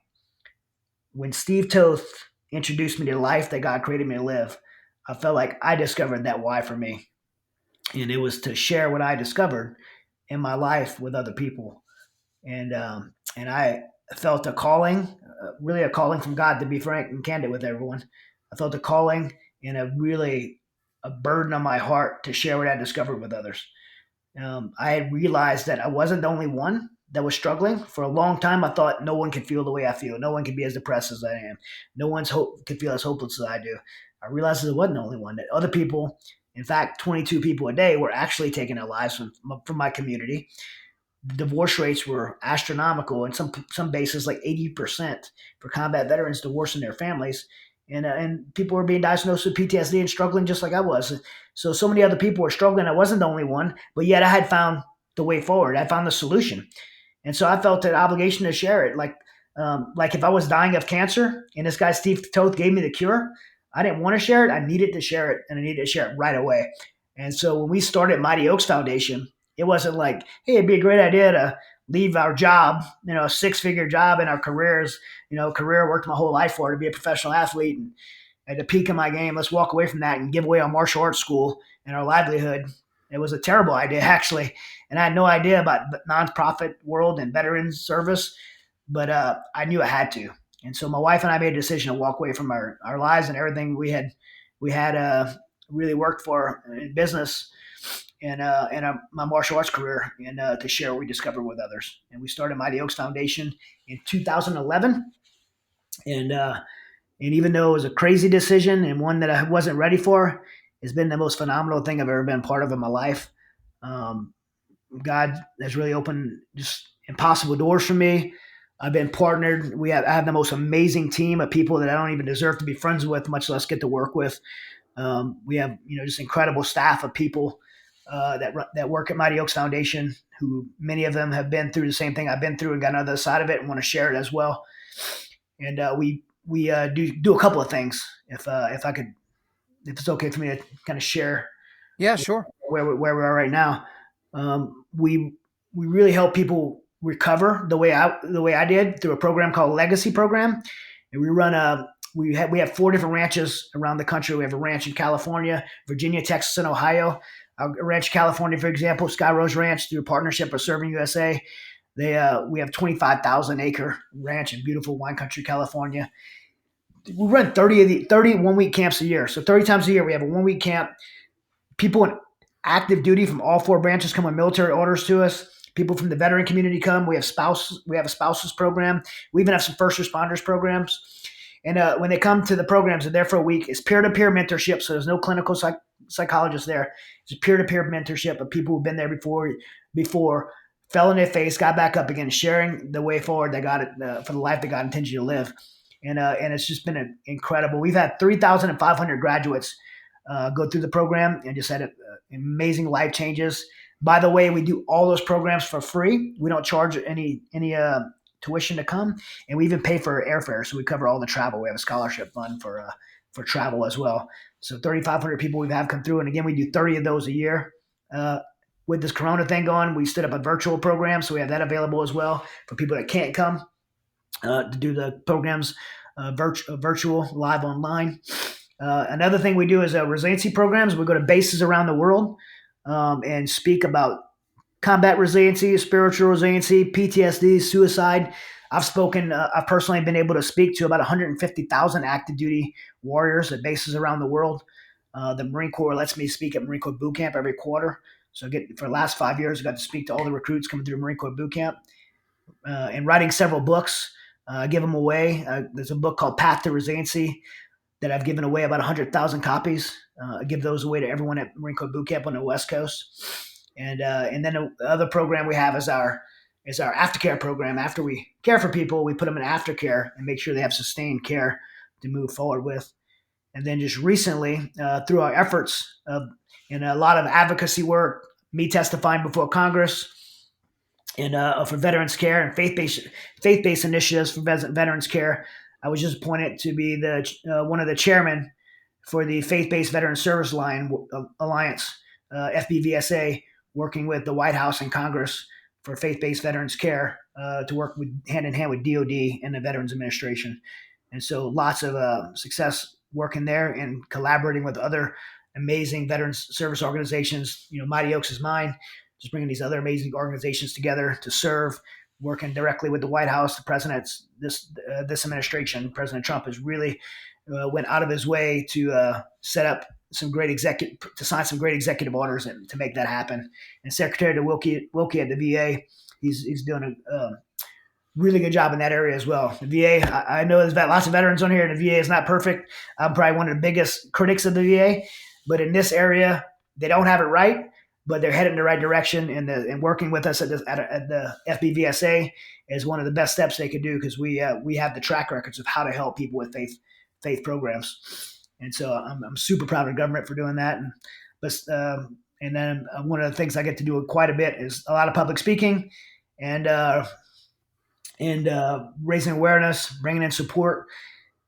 When Steve Toth introduced me to life that God created me to live, I felt like I discovered that why for me. And it was to share what I discovered in my life with other people. And I felt a calling, really a calling from God, to be frank and candid with everyone. I felt a calling and a burden on my heart to share what I discovered with others. I had realized that I wasn't the only one that was struggling. For a long time, I thought no one could feel the way I feel. No one can be as depressed as I am. No one's could feel as hopeless as I do. I realized that I wasn't the only one. That other people, in fact, 22 people a day, were actually taking their lives from my community. Divorce rates were astronomical, and some bases like 80% for combat veterans divorcing their families, and people were being diagnosed with PTSD and struggling just like I was. So many other people were struggling. I wasn't the only one, but yet I had found the way forward. I found the solution, and so I felt an obligation to share it. Like if I was dying of cancer and this guy Steve Toth gave me the cure, I didn't want to share it. I needed to share it, and I needed to share it right away. And so when we started Mighty Oaks Foundation, it wasn't like, hey, it'd be a great idea to leave our job, a 6-figure job in our careers, career I worked my whole life for, to be a professional athlete and at the peak of my game. Let's walk away from that and give away our martial arts school and our livelihood. It was a terrible idea, actually. And I had no idea about the nonprofit world and veterans service, but I knew I had to. And so my wife and I made a decision to walk away from our lives and everything we had really worked for in business and my martial arts career, and to share what we discovered with others. And we started Mighty Oaks Foundation in 2011. And even though it was a crazy decision and one that I wasn't ready for, it's been the most phenomenal thing I've ever been part of in my life. Um, God has really opened just impossible doors for me. I've been partnered. I have the most amazing team of people that I don't even deserve to be friends with, much less get to work with. We have just incredible staff of people that work at Mighty Oaks Foundation, who many of them have been through the same thing I've been through and got on the other side of it and want to share it as well. And we do a couple of things. If it's okay for me to kind of share Yeah, sure. where we are right now. We really help people recover the way I did through a program called Legacy Program, and we have 4 different ranches around the country. We have a ranch in California, Virginia, Texas, and Ohio. Our ranch in California, for example, Sky Rose Ranch, through a partnership with Serving USA. We have 25,000 acre ranch in beautiful wine country, California. We run 30 1-week camps a year. So 30 times a year, we have a 1-week camp. People in active duty from all 4 branches come on military orders to us. People from the veteran community come. We have a spouses program. We even have some first responders programs. And when they come to the programs, they're there for a week. It's peer-to-peer mentorship, so there's no clinical psychologist there. It's peer-to-peer mentorship of people who've been there before, fell on their face, got back up again, sharing the way forward that God for the life that God intends you to live. And it's just been incredible. We've had 3,500 graduates go through the program and just had amazing life changes. By the way, we do all those programs for free. We don't charge any tuition to come, and we even pay for airfare, so we cover all the travel. We have a scholarship fund for travel as well. So 3,500 people we've had come through, and again, we do 30 of those a year. With this Corona thing going, we stood up a virtual program, so we have that available as well for people that can't come to do the programs virtual, live online. Another thing we do is resiliency programs. We go to bases around the world and speak about combat resiliency, spiritual resiliency, PTSD, suicide. I've personally been able to speak to about 150,000 active duty warriors at bases around the world. The Marine Corps lets me speak at Marine Corps boot camp every quarter. So for the last 5 years, I got to speak to all the recruits coming through Marine Corps boot camp and writing several books. Give them away. There's a book called Path to Resiliency that I've given away about 100,000 copies. I give those away to everyone at Marine Corps boot camp on the West Coast. And then the other program we have is our aftercare program. After we care for people, we put them in aftercare and make sure they have sustained care to move forward with. And then just recently, through our efforts and a lot of advocacy work, me testifying before Congress, and for veterans care and faith-based initiatives for veterans care, I was just appointed to be one of the chairmen for the Faith-Based Veteran Service Alliance, FBVSA, working with the White House and Congress for faith-based veterans care to work hand in hand with DoD and the Veterans Administration. And so lots of success working there and collaborating with other amazing veterans service organizations. Mighty Oaks is mine, just bringing these other amazing organizations together to serve, working directly with the White House. The president's this administration, President Trump, has really went out of his way to set up sign some great executive orders and to make that happen. And Secretary Wilkie at the VA, he's doing a really good job in that area as well. The VA, I know there's lots of veterans on here, and the VA is not perfect. I'm probably one of the biggest critics of the VA, but in this area, they don't have it right, but they're headed in the right direction. And working with us at the FBVSA is one of the best steps they could do, because we have the track records of how to help people with faith programs. And so I'm super proud of the government for doing that. And then one of the things I get to do quite a bit is a lot of public speaking and raising awareness, bringing in support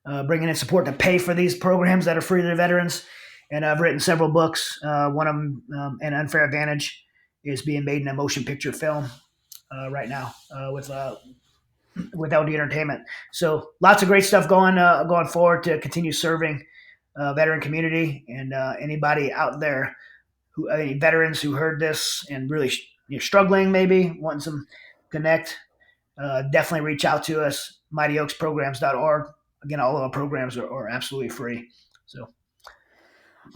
to pay for these programs that are free to the veterans. And I've written several books. One of them, An Unfair Advantage, is being made in a motion picture film right now with LD Entertainment. So lots of great stuff going forward to continue serving veteran community, and anybody out there any veterans who heard this and really struggling, maybe wanting some connect, definitely reach out to us. MightyOaksPrograms.org. Again, all of our programs are absolutely free. So.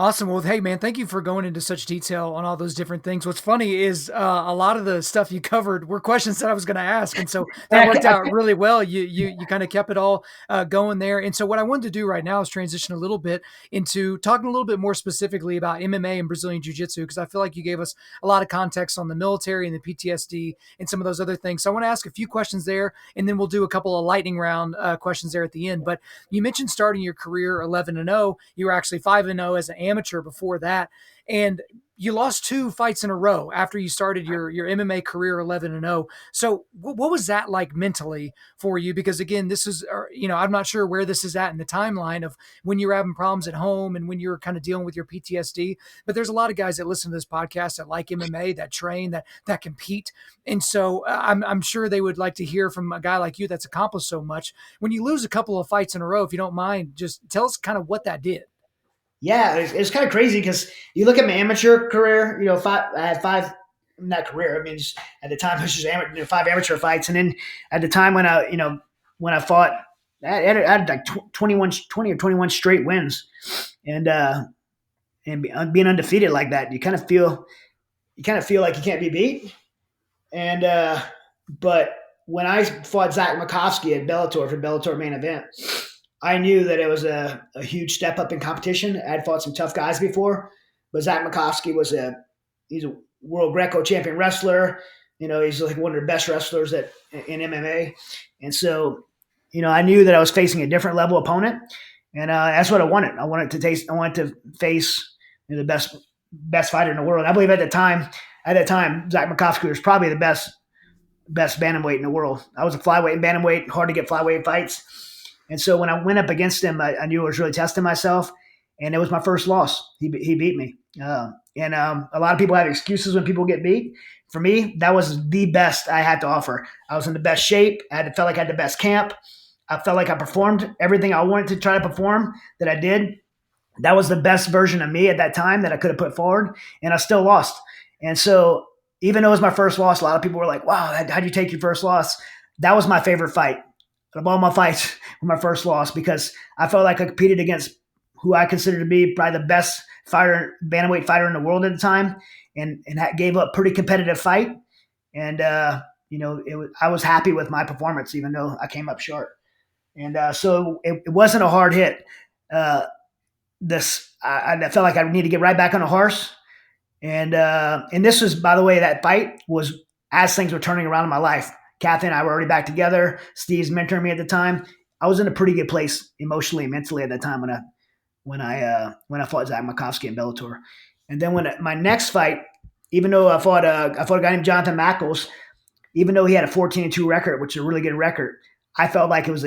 Awesome. Well, hey, man, thank you for going into such detail on all those different things. What's funny is a lot of the stuff you covered were questions that I was going to ask. And so that worked out really well. You kind of kept it all going there. And so what I wanted to do right now is transition a little bit into talking a little bit more specifically about MMA and Brazilian Jiu-Jitsu, because I feel like you gave us a lot of context on the military and the PTSD and some of those other things. So I want to ask a few questions there, and then we'll do a couple of lightning round questions there at the end. But you mentioned starting your career 11-0. You were actually 5-0 as an amateur before that, and you lost 2 fights in a row after you started your MMA career 11-0. So what was that like mentally for you? Because again, this is, I'm not sure where this is at in the timeline of when you were having problems at home and when you were kind of dealing with your PTSD. But there's a lot of guys that listen to this podcast that like MMA, that train, that compete. And so I'm sure they would like to hear from a guy like you that's accomplished so much. When you lose a couple of fights in a row, if you don't mind, just tell us kind of what that did. Yeah, it's kind of crazy because you look at my amateur career. I had 5 in that career. I mean, at the time, it was just 5 amateur fights, and then at the time when I fought, I had like 20 or 21 straight wins, and being undefeated like that, you kind of feel like you can't be beat. And but when I fought Zach Makovsky at Bellator for Bellator main event, I knew that it was a huge step up in competition. I had fought some tough guys before, but Zach Makovsky he's a world Greco champion wrestler. He's like one of the best wrestlers in MMA. And so, I knew that I was facing a different level opponent, and that's what I wanted. I wanted to face the best fighter in the world. I believe at that time, Zach Makovsky was probably the best bantamweight in the world. I was a flyweight and bantamweight, hard to get flyweight fights. And so when I went up against him, I knew I was really testing myself, and it was my first loss. He beat me. And a lot of people have excuses when people get beat. For me, that was the best I had to offer. I was in the best shape. I felt like I had the best camp. I felt like I performed everything I wanted to try to perform that I did. That was the best version of me at that time that I could have put forward, and I still lost. And so even though it was my first loss, a lot of people were like, wow, how'd you take your first loss? That was my favorite fight. Of all my fights, my first loss, because I felt like I competed against who I consider to be probably the best bantamweight fighter in the world at the time, and gave up pretty competitive fight. And I was happy with my performance, even though I came up short. And so it wasn't a hard hit. I felt like I need to get right back on a horse. And this was, by the way, that fight was as things were turning around in my life. Kathy and I were already back together. Steve's mentoring me at the time. I was in a pretty good place emotionally and mentally at that time when I fought Zach Makovsky in Bellator. And then when my next fight, even though I fought a guy named Jonathan Mackles, even though he had a 14-2 record, which is a really good record, I felt like it was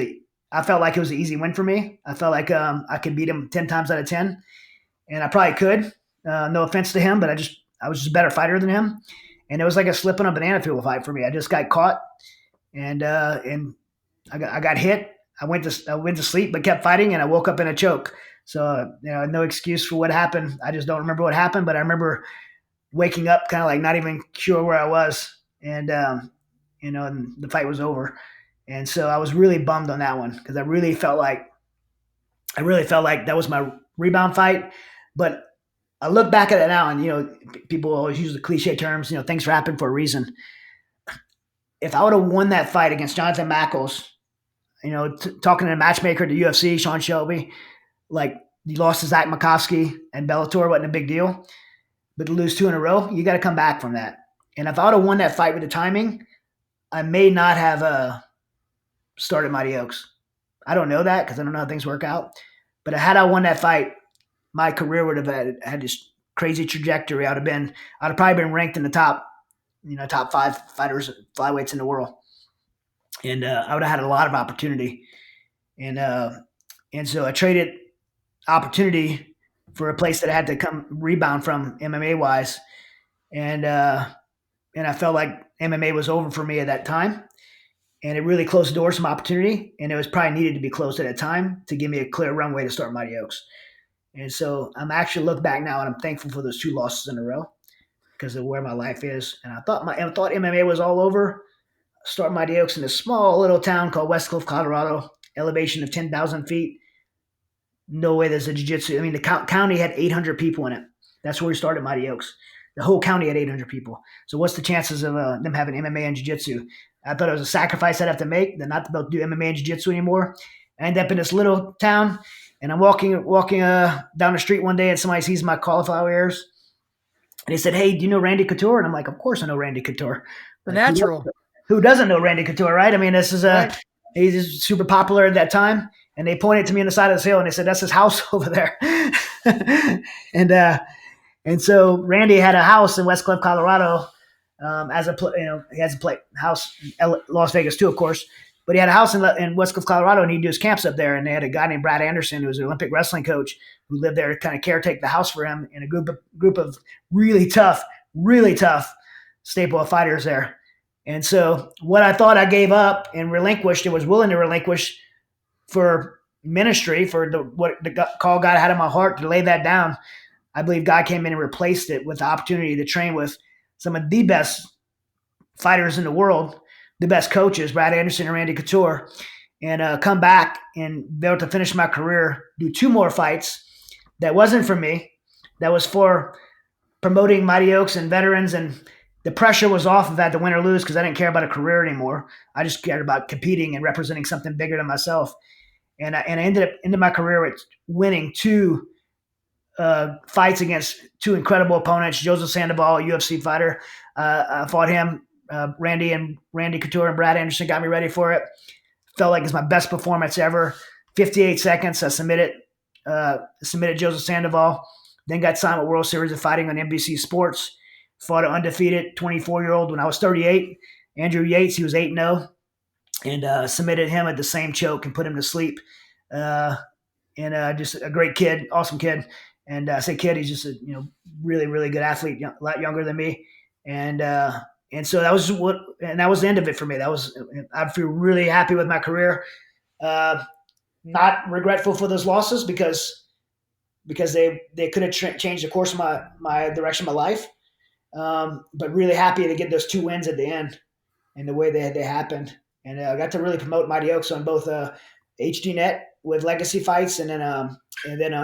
I felt like it was an easy win for me. I felt like I could beat him 10 times out of 10, and I probably could. No offense to him, but I was just a better fighter than him. And it was like a slip on a banana peel fight for me. I just got caught, and I got hit. I went to sleep, but kept fighting, and I woke up in a choke. So no excuse for what happened. I just don't remember what happened, but I remember waking up kind of like not even sure where I was, and and the fight was over. And so I was really bummed on that one because I really felt like that was my rebound fight. But I look back at it now, and people always use the cliche terms. Things happen for a reason. If I would have won that fight against Jonathan Mackles, talking to the matchmaker at the UFC, Sean Shelby, like he lost to Zach Makovsky and Bellator wasn't a big deal, but to lose two in a row, you got to come back from that. And if I would have won that fight with the timing, I may not have started Mighty Oaks. I don't know that because I don't know how things work out. But had I won that fight, my career would have had this crazy trajectory. I'd have probably been ranked in the top 5 fighters, flyweights in the world, and I would have had a lot of opportunity. And so I traded opportunity for a place that I had to come rebound from MMA wise, and I felt like MMA was over for me at that time, and it really closed the doors to some opportunity, and it was probably needed to be closed at that time to give me a clear runway to start Mighty Oaks. And so I'm actually look back now, and I'm thankful for those 2 losses in a row because of where my life is. And I thought MMA was all over. Start Mighty Oaks in a small little town called Westcliff, Colorado, elevation of 10,000 feet. No way there's a jiu-jitsu. I mean, the county had 800 people in it. That's where we started Mighty Oaks. The whole county had 800 people. So what's the chances of them having MMA and jiu-jitsu? I thought it was a sacrifice I'd have to make. They're not about to do MMA and jiu-jitsu anymore. I end up in this little town, and I'm walking down the street one day, and somebody sees my cauliflower ears, and they said, "Hey, do you know Randy Couture?" And I'm like, "Of course I know Randy Couture." The Like, natural. who doesn't know Randy Couture, right? I mean, this is Right. he's super popular at that time. And they pointed to me on the side of the hill, and they said, "That's his house over there." and and so Randy had a house in Westcliff, Colorado, he has a house in Las Vegas too, of course. But he had a house in Westcliff, Colorado, and he'd do his camps up there. And they had a guy named Brad Anderson, who was an Olympic wrestling coach, who lived there to kind of caretake the house for him, and a group of really tough staple of fighters there. And so what I thought I gave up and relinquished and was willing to relinquish for ministry, for the call God had in my heart to lay that down, I believe God came in and replaced it with the opportunity to train with some of the best fighters in the world, the best coaches, Brad Anderson and Randy Couture, and come back and be able to finish my career, do 2 more fights. That wasn't for me. That was for promoting Mighty Oaks and veterans, and the pressure was off of that to win or lose because I didn't care about a career anymore. I just cared about competing and representing something bigger than myself. And I ended up into my career with winning 2 fights against 2 incredible opponents. Joseph Sandoval, a UFC fighter, I fought him. Randy Couture and Brad Anderson got me ready for it. Felt like it's my best performance ever. 58 seconds. I submitted Joseph Sandoval. Then got signed with World Series of Fighting on NBC Sports. Fought an undefeated 24-year-old when I was 38. Andrew Yates, he was 8-0. And submitted him at the same choke and put him to sleep. Just a great kid, awesome kid. And I say kid, he's just a really, really good athlete, a lot younger than me. And so that was that was the end of it for me. I feel really happy with my career. Not regretful for those losses because they could have changed the course of my direction of my life. But really happy to get those 2 wins at the end and the way they happened. And I got to really promote Mighty Oaks on both HDNet with Legacy Fights and then on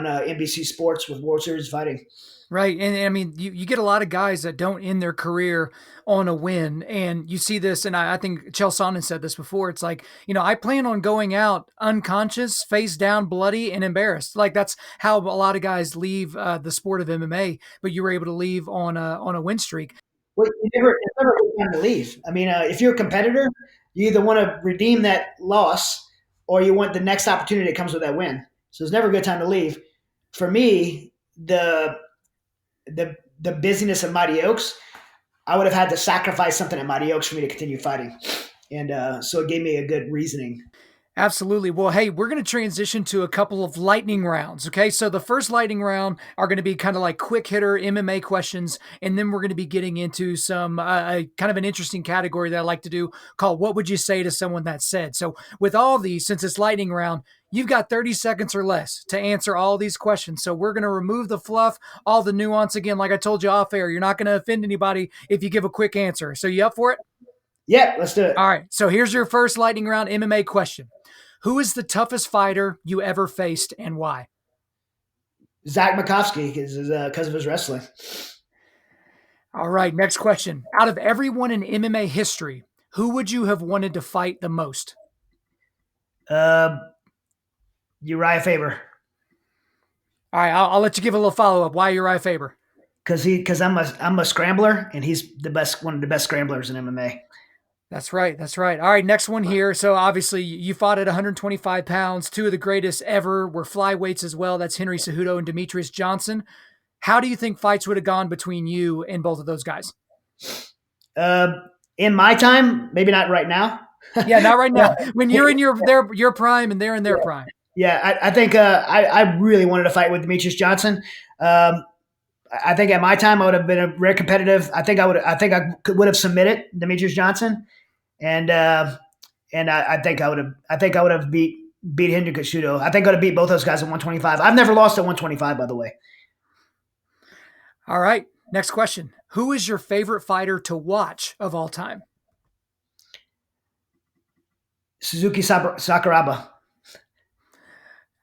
NBC Sports with World Series Fighting. Right. And I mean, you get a lot of guys that don't end their career on a win. And you see this, and I think Chael Sonnen said this before. It's like, I plan on going out unconscious, face down, bloody, and embarrassed. Like that's how a lot of guys leave the sport of MMA, but you were able to leave on a win streak. Well, it's never a good time to leave. I mean, if you're a competitor, you either want to redeem that loss or you want the next opportunity that comes with that win. So it's never a good time to leave. For me, the busyness of Mighty Oaks, I would have had to sacrifice something at Mighty Oaks for me to continue fighting. And so it gave me a good reasoning. Absolutely. Well, hey, we're going to transition to a couple of lightning rounds. Okay. So the first lightning round are going to be kind of like quick hitter MMA questions. And then we're going to be getting into some kind of an interesting category that I like to do called What Would You Say to Someone That Said? So with all these, since it's lightning round, you've got 30 seconds or less to answer all these questions. So we're going to remove the fluff, all the nuance. Again, like I told you off air, you're not going to offend anybody if you give a quick answer. So you up for it? Yeah, let's do it. All right. So here's your first lightning round MMA question. Who is the toughest fighter you ever faced and why? Zach Makovsky, because of his wrestling. All right, next question. Out of everyone in MMA history, who would you have wanted to fight the most? Uriah Faber. All right, I'll let you give a little follow-up. Why Uriah Faber? Because I'm a scrambler, and he's one of the best scramblers in MMA. That's right. That's right. All right, next one here. So obviously you fought at 125 pounds. Two of the greatest ever were flyweights as well. That's Henry Cejudo and Demetrius Johnson. How do you think fights would have gone between you and both of those guys? In my time, maybe not right now. Yeah, not right now. When you're in your prime and they're in their prime. Yeah, I think I really wanted to fight with Demetrius Johnson. I think at my time I would have been a very competitive. I think I would have submitted Demetrius Johnson, and I think I would have beat Henry Cejudo. I think I would have beat both those guys at 125. I've never lost at 125, by the way. All right, next question. Who is your favorite fighter to watch of all time? Suzuki Sakuraba.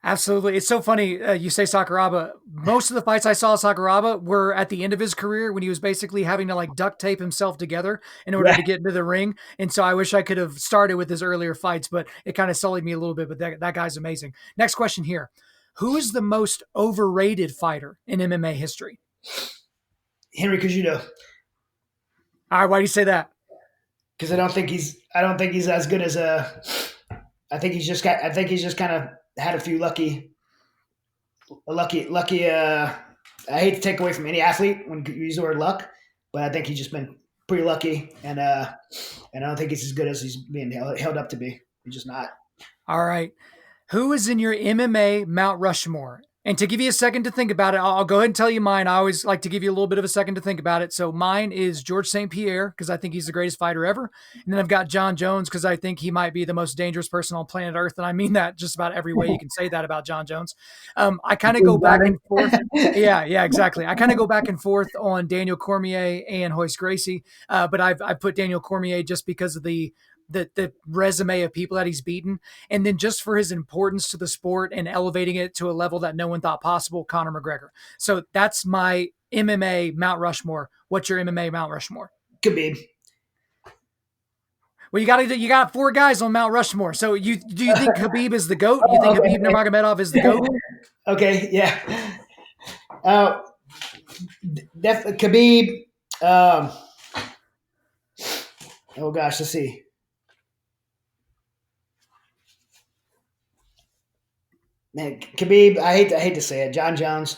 Absolutely. It's so funny you say Sakuraba. Most of the fights I saw Sakuraba were at the end of his career when he was basically having to like duct tape himself together in order to get into the ring. And so I wish I could have started with his earlier fights, but it kind of sullied me a little bit. But that guy's amazing. Next question here. Who is the most overrated fighter in MMA history? Henry Cejudo. All right. Why do you say that? Because I don't think he's as good as I think he's just kind of had a few lucky. I hate to take away from any athlete when you use the word luck, but I think he's just been pretty lucky, and I don't think he's as good as he's being held up to be. He's just not. All right. Who is in your MMA Mount Rushmore? And to give you a second to think about it, I'll go ahead and tell you mine. I always like to give you a little bit of a second to think about it. So mine is George St. Pierre, because I think he's the greatest fighter ever. And then I've got John Jones, because I think he might be the most dangerous person on planet Earth. And I mean that just about every way you can say that about John Jones. I kind of go back and forth. Yeah, exactly. I kind of go back and forth on Daniel Cormier and Royce Gracie. But I've put Daniel Cormier just because of the resume of people that he's beaten. And then just for his importance to the sport and elevating it to a level that no one thought possible, Conor McGregor. So that's my MMA Mount Rushmore. What's your MMA Mount Rushmore? Khabib. Well, you got 4 guys on Mount Rushmore. So do you think Khabib is the GOAT? Do you think Khabib Nurmagomedov is the GOAT? Okay, yeah. Khabib. Oh gosh, let's see. Man, Khabib, I hate to say it. John Jones.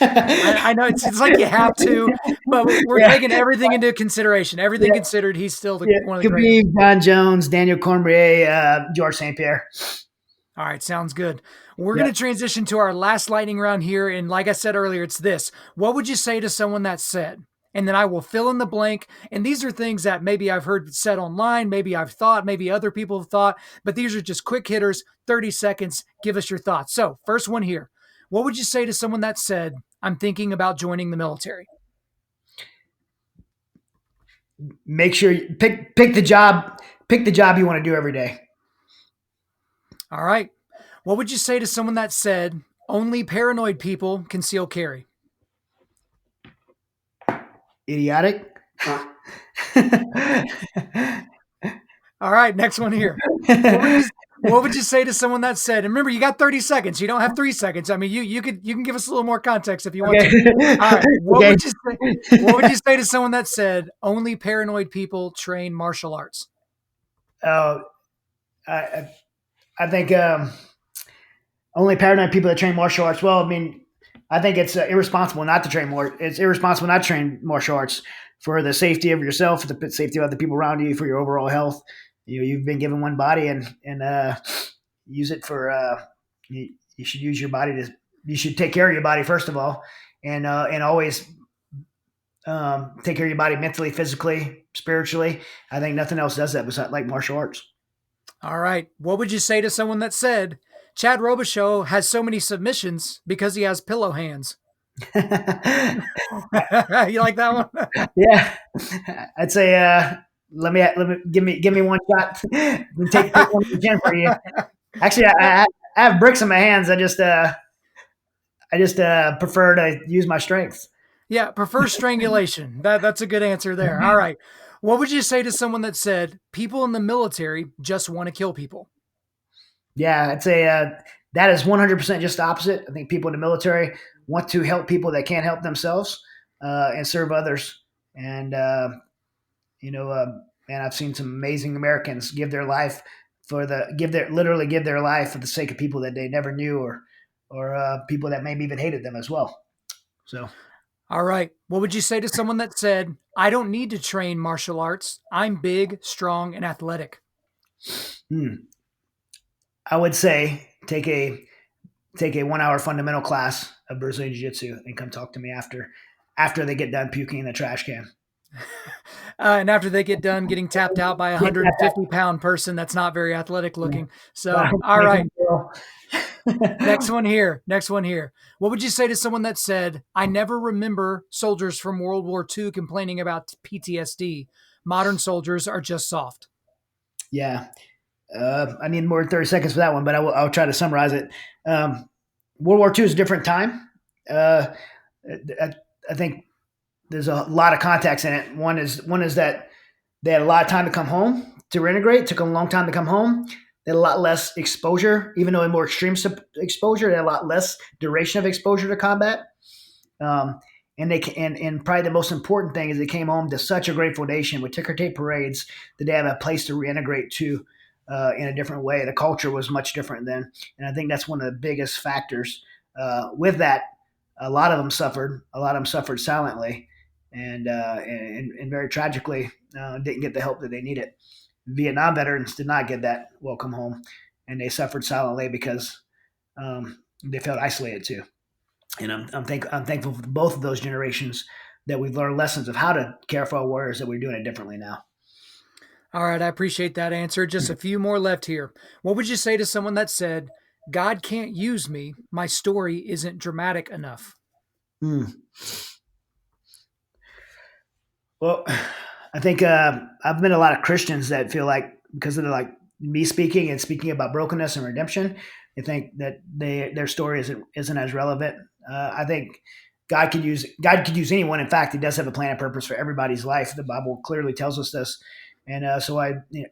I know it's like you have to, but we're taking everything into consideration. Everything considered, he's still one of the greatest. Khabib, John Jones, Daniel Cormier, George St. Pierre. All right, sounds good. We're going to transition to our last lightning round here. And like I said earlier, it's this. What would you say to someone that said? And then I will fill in the blank. And these are things that maybe I've heard said online, maybe I've thought, maybe other people have thought, but these are just quick hitters, 30 seconds. Give us your thoughts. So first one here. What would you say to someone that said, I'm thinking about joining the military? Make sure you pick the job you want to do every day. All right. What would you say to someone that said, only paranoid people conceal carry? Idiotic. All right, next one here. What would you say to someone that said, and remember, you got 30 seconds. You don't have 3 seconds. I mean, you can give us a little more context if you want to. All right. What would you say to someone that said, only paranoid people train martial arts? Oh, I think only paranoid people that train martial arts. Well, I mean, I think it's irresponsible not to train more. It's irresponsible not to train martial arts for the safety of yourself, for the safety of the people around you, for your overall health. You've been given one body, and use it for you should use your body to you should take care of your body first of all, and always take care of your body mentally, physically, spiritually. I think nothing else does that besides like martial arts. All right. What would you say to someone that said, Chad Robichaux has so many submissions because he has pillow hands? You like that one? Yeah, I'd say let me give me one shot. Take one to the gym for you. Actually, I have bricks in my hands. I just prefer to use my strength. Yeah, prefer strangulation. That's a good answer there. All right. What would you say to someone that said people in the military just want to kill people? Yeah, I'd say that is 100% just the opposite. I think people in the military want to help people that can't help themselves and serve others. And you know, man, I've seen some amazing Americans give their life literally give their life for the sake of people that they never knew or people that maybe even hated them as well. So All right. What would you say to someone that said, I don't need to train martial arts. I'm big, strong, and athletic? I would say take a 1 hour fundamental class of Brazilian Jiu Jitsu and come talk to me after they get done puking in the trash can. And after they get done getting tapped out by a 150-pound person that's not very athletic looking. So, all right. Next one here. Next one here. What would you say to someone that said, I never remember soldiers from World War II complaining about PTSD. Modern soldiers are just soft. Yeah. I need more than 30 seconds for that one, but I'll try to summarize it. World War II is a different time. I think there's a lot of context in it. One is that they had a lot of time to come home to reintegrate. It took them a long time to come home. They had a lot less exposure, even though in more extreme exposure, they had a lot less duration of exposure to combat. Um, and probably the most important thing is they came home to such a grateful nation with ticker tape parades that they have a place to reintegrate to in a different way. The culture was much different then, and I think that's one of the biggest factors. With that, a lot of them suffered. A lot of them suffered silently, and very tragically didn't get the help that they needed. Vietnam veterans did not get that welcome home, and they suffered silently because they felt isolated too. And I'm thankful for both of those generations that we've learned lessons of how to care for our warriors, that we're doing it differently now. All right. I appreciate that answer. Just a few more left here. What would you say to someone that said, God can't use me. My story isn't dramatic enough? Mm. Well, I think I've met a lot of Christians that feel like because of like me speaking and speaking about brokenness and redemption, they think that their story isn't as relevant. I think God could use anyone. In fact, He does have a plan and purpose for everybody's life. The Bible clearly tells us this, and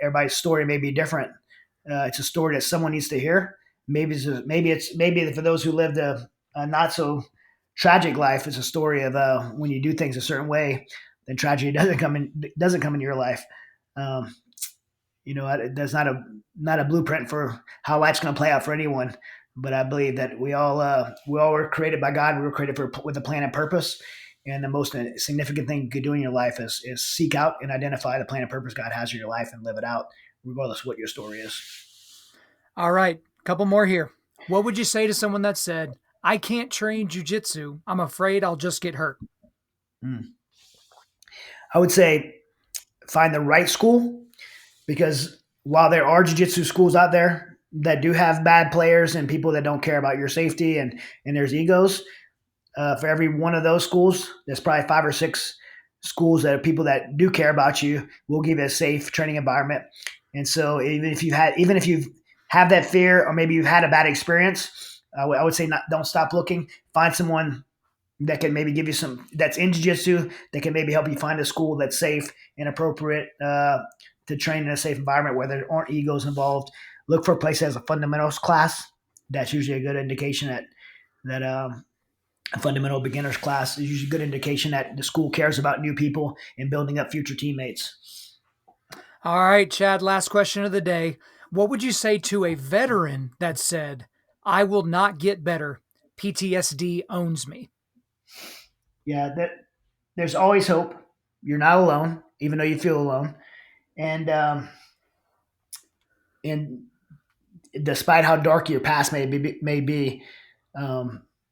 everybody's story may be different. It's a story that someone needs to hear. Maybe for those who lived a not so tragic life, it's a story of when you do things a certain way, then tragedy doesn't come in your life. Um, that's not a blueprint for how life's going to play out for anyone. But I believe that we all were created by God. We were created with a plan and purpose. And the most significant thing you could do in your life is seek out and identify the plan and purpose God has in your life and live it out, regardless of what your story is. All right. Couple more here. What would you say to someone that said, I can't train jujitsu. I'm afraid I'll just get hurt? I would say find the right school, because while there are jiu-jitsu schools out there that do have bad players and people that don't care about your safety and there's egos, for every one of those schools, there's probably 5 or 6 schools that are people that do care about you, will give you a safe training environment. And so even if you have that fear, or maybe you've had a bad experience, I would say don't stop looking. Find someone that can maybe give you that's in jiu-jitsu, that can maybe help you find a school that's safe and appropriate to train in a safe environment where there aren't egos involved. Look for a place that has a fundamentals class. That's usually a good indication that a fundamental beginners class is usually a good indication that the school cares about new people and building up future teammates. All right, Chad, last question of the day. What would you say to a veteran that said, I will not get better. PTSD owns me? Yeah, there's always hope. You're not alone, even though you feel alone. And despite how dark your past may be,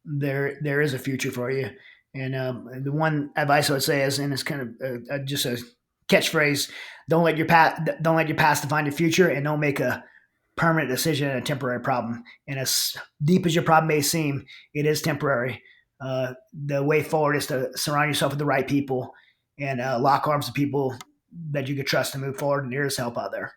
there is a future for you. And the one advice I would say is, and it's kind of just a catchphrase: don't let your past define your future, and don't make a permanent decision in a temporary problem. And as deep as your problem may seem, it is temporary. The way forward is to surround yourself with the right people and lock arms with people that you can trust to move forward. And there is help out there.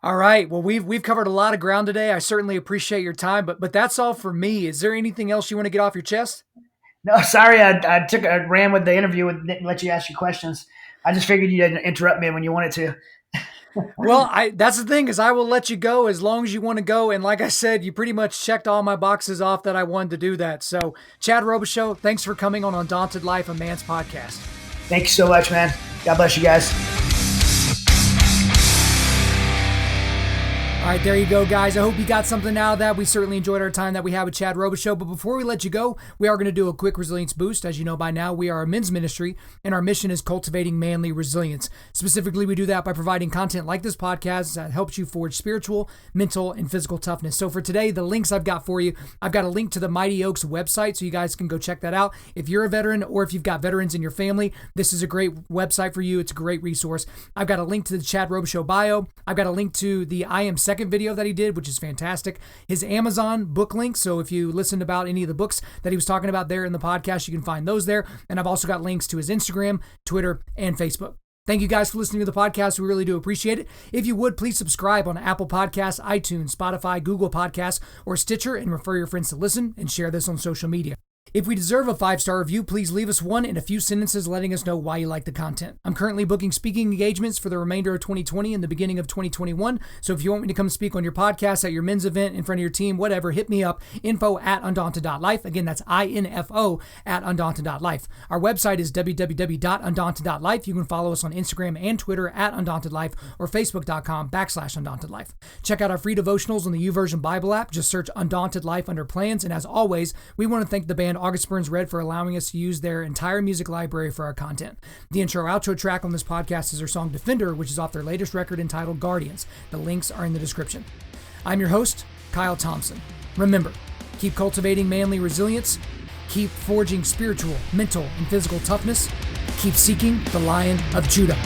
All right. Well, we've covered a lot of ground today. I certainly appreciate your time, but that's all for me. Is there anything else you want to get off your chest? No, sorry. I ran with the interview and didn't let you ask your questions. I just figured you didn't interrupt me when you wanted to. Well, that's the thing, is I will let you go as long as you want to go. And like I said, you pretty much checked all my boxes off that I wanted to do that. So Chad Robichaux, thanks for coming on Undaunted.Life, a man's podcast. Thank you so much, man. God bless you guys. All right, there you go, guys. I hope you got something out of that. We certainly enjoyed our time that we had with Chad Robichaux. But before we let you go, we are going to do a quick resilience boost. As you know by now, we are a men's ministry, and our mission is cultivating manly resilience. Specifically, we do that by providing content like this podcast that helps you forge spiritual, mental, and physical toughness. So for today, the links I've got for you, I've got a link to the Mighty Oaks website, so you guys can go check that out. If you're a veteran or if you've got veterans in your family, this is a great website for you. It's a great resource. I've got a link to the Chad Robichaux bio. I've got a link to the I Am Second video that he did, which is fantastic. His Amazon book link. So if you listened about any of the books that he was talking about there in the podcast, you can find those there. And I've also got links to his Instagram, Twitter, and Facebook. Thank you guys for listening to the podcast. We really do appreciate it. If you would, please subscribe on Apple Podcasts, iTunes, Spotify, Google Podcasts, or Stitcher, and refer your friends to listen and share this on social media. If we deserve a 5-star review, please leave us one in a few sentences letting us know why you like the content. I'm currently booking speaking engagements for the remainder of 2020 and the beginning of 2021. So if you want me to come speak on your podcast, at your men's event, in front of your team, whatever, hit me up. info@Undaunted.Life. Again, that's info@Undaunted.Life. Our website is www.Undaunted.Life. You can follow us on Instagram and Twitter at Undaunted.Life or Facebook.com/Undaunted.Life. Check out our free devotionals on the YouVersion Bible app. Just search Undaunted.Life under plans. And as always, we want to thank the band August Burns Red for allowing us to use their entire music library for our content. The intro-outro track on this podcast is their song Defender, which is off their latest record entitled Guardians. The links are in the description. I'm your host, Kyle Thompson. Remember, keep cultivating manly resilience, keep forging spiritual, mental, and physical toughness, keep seeking the Lion of Judah.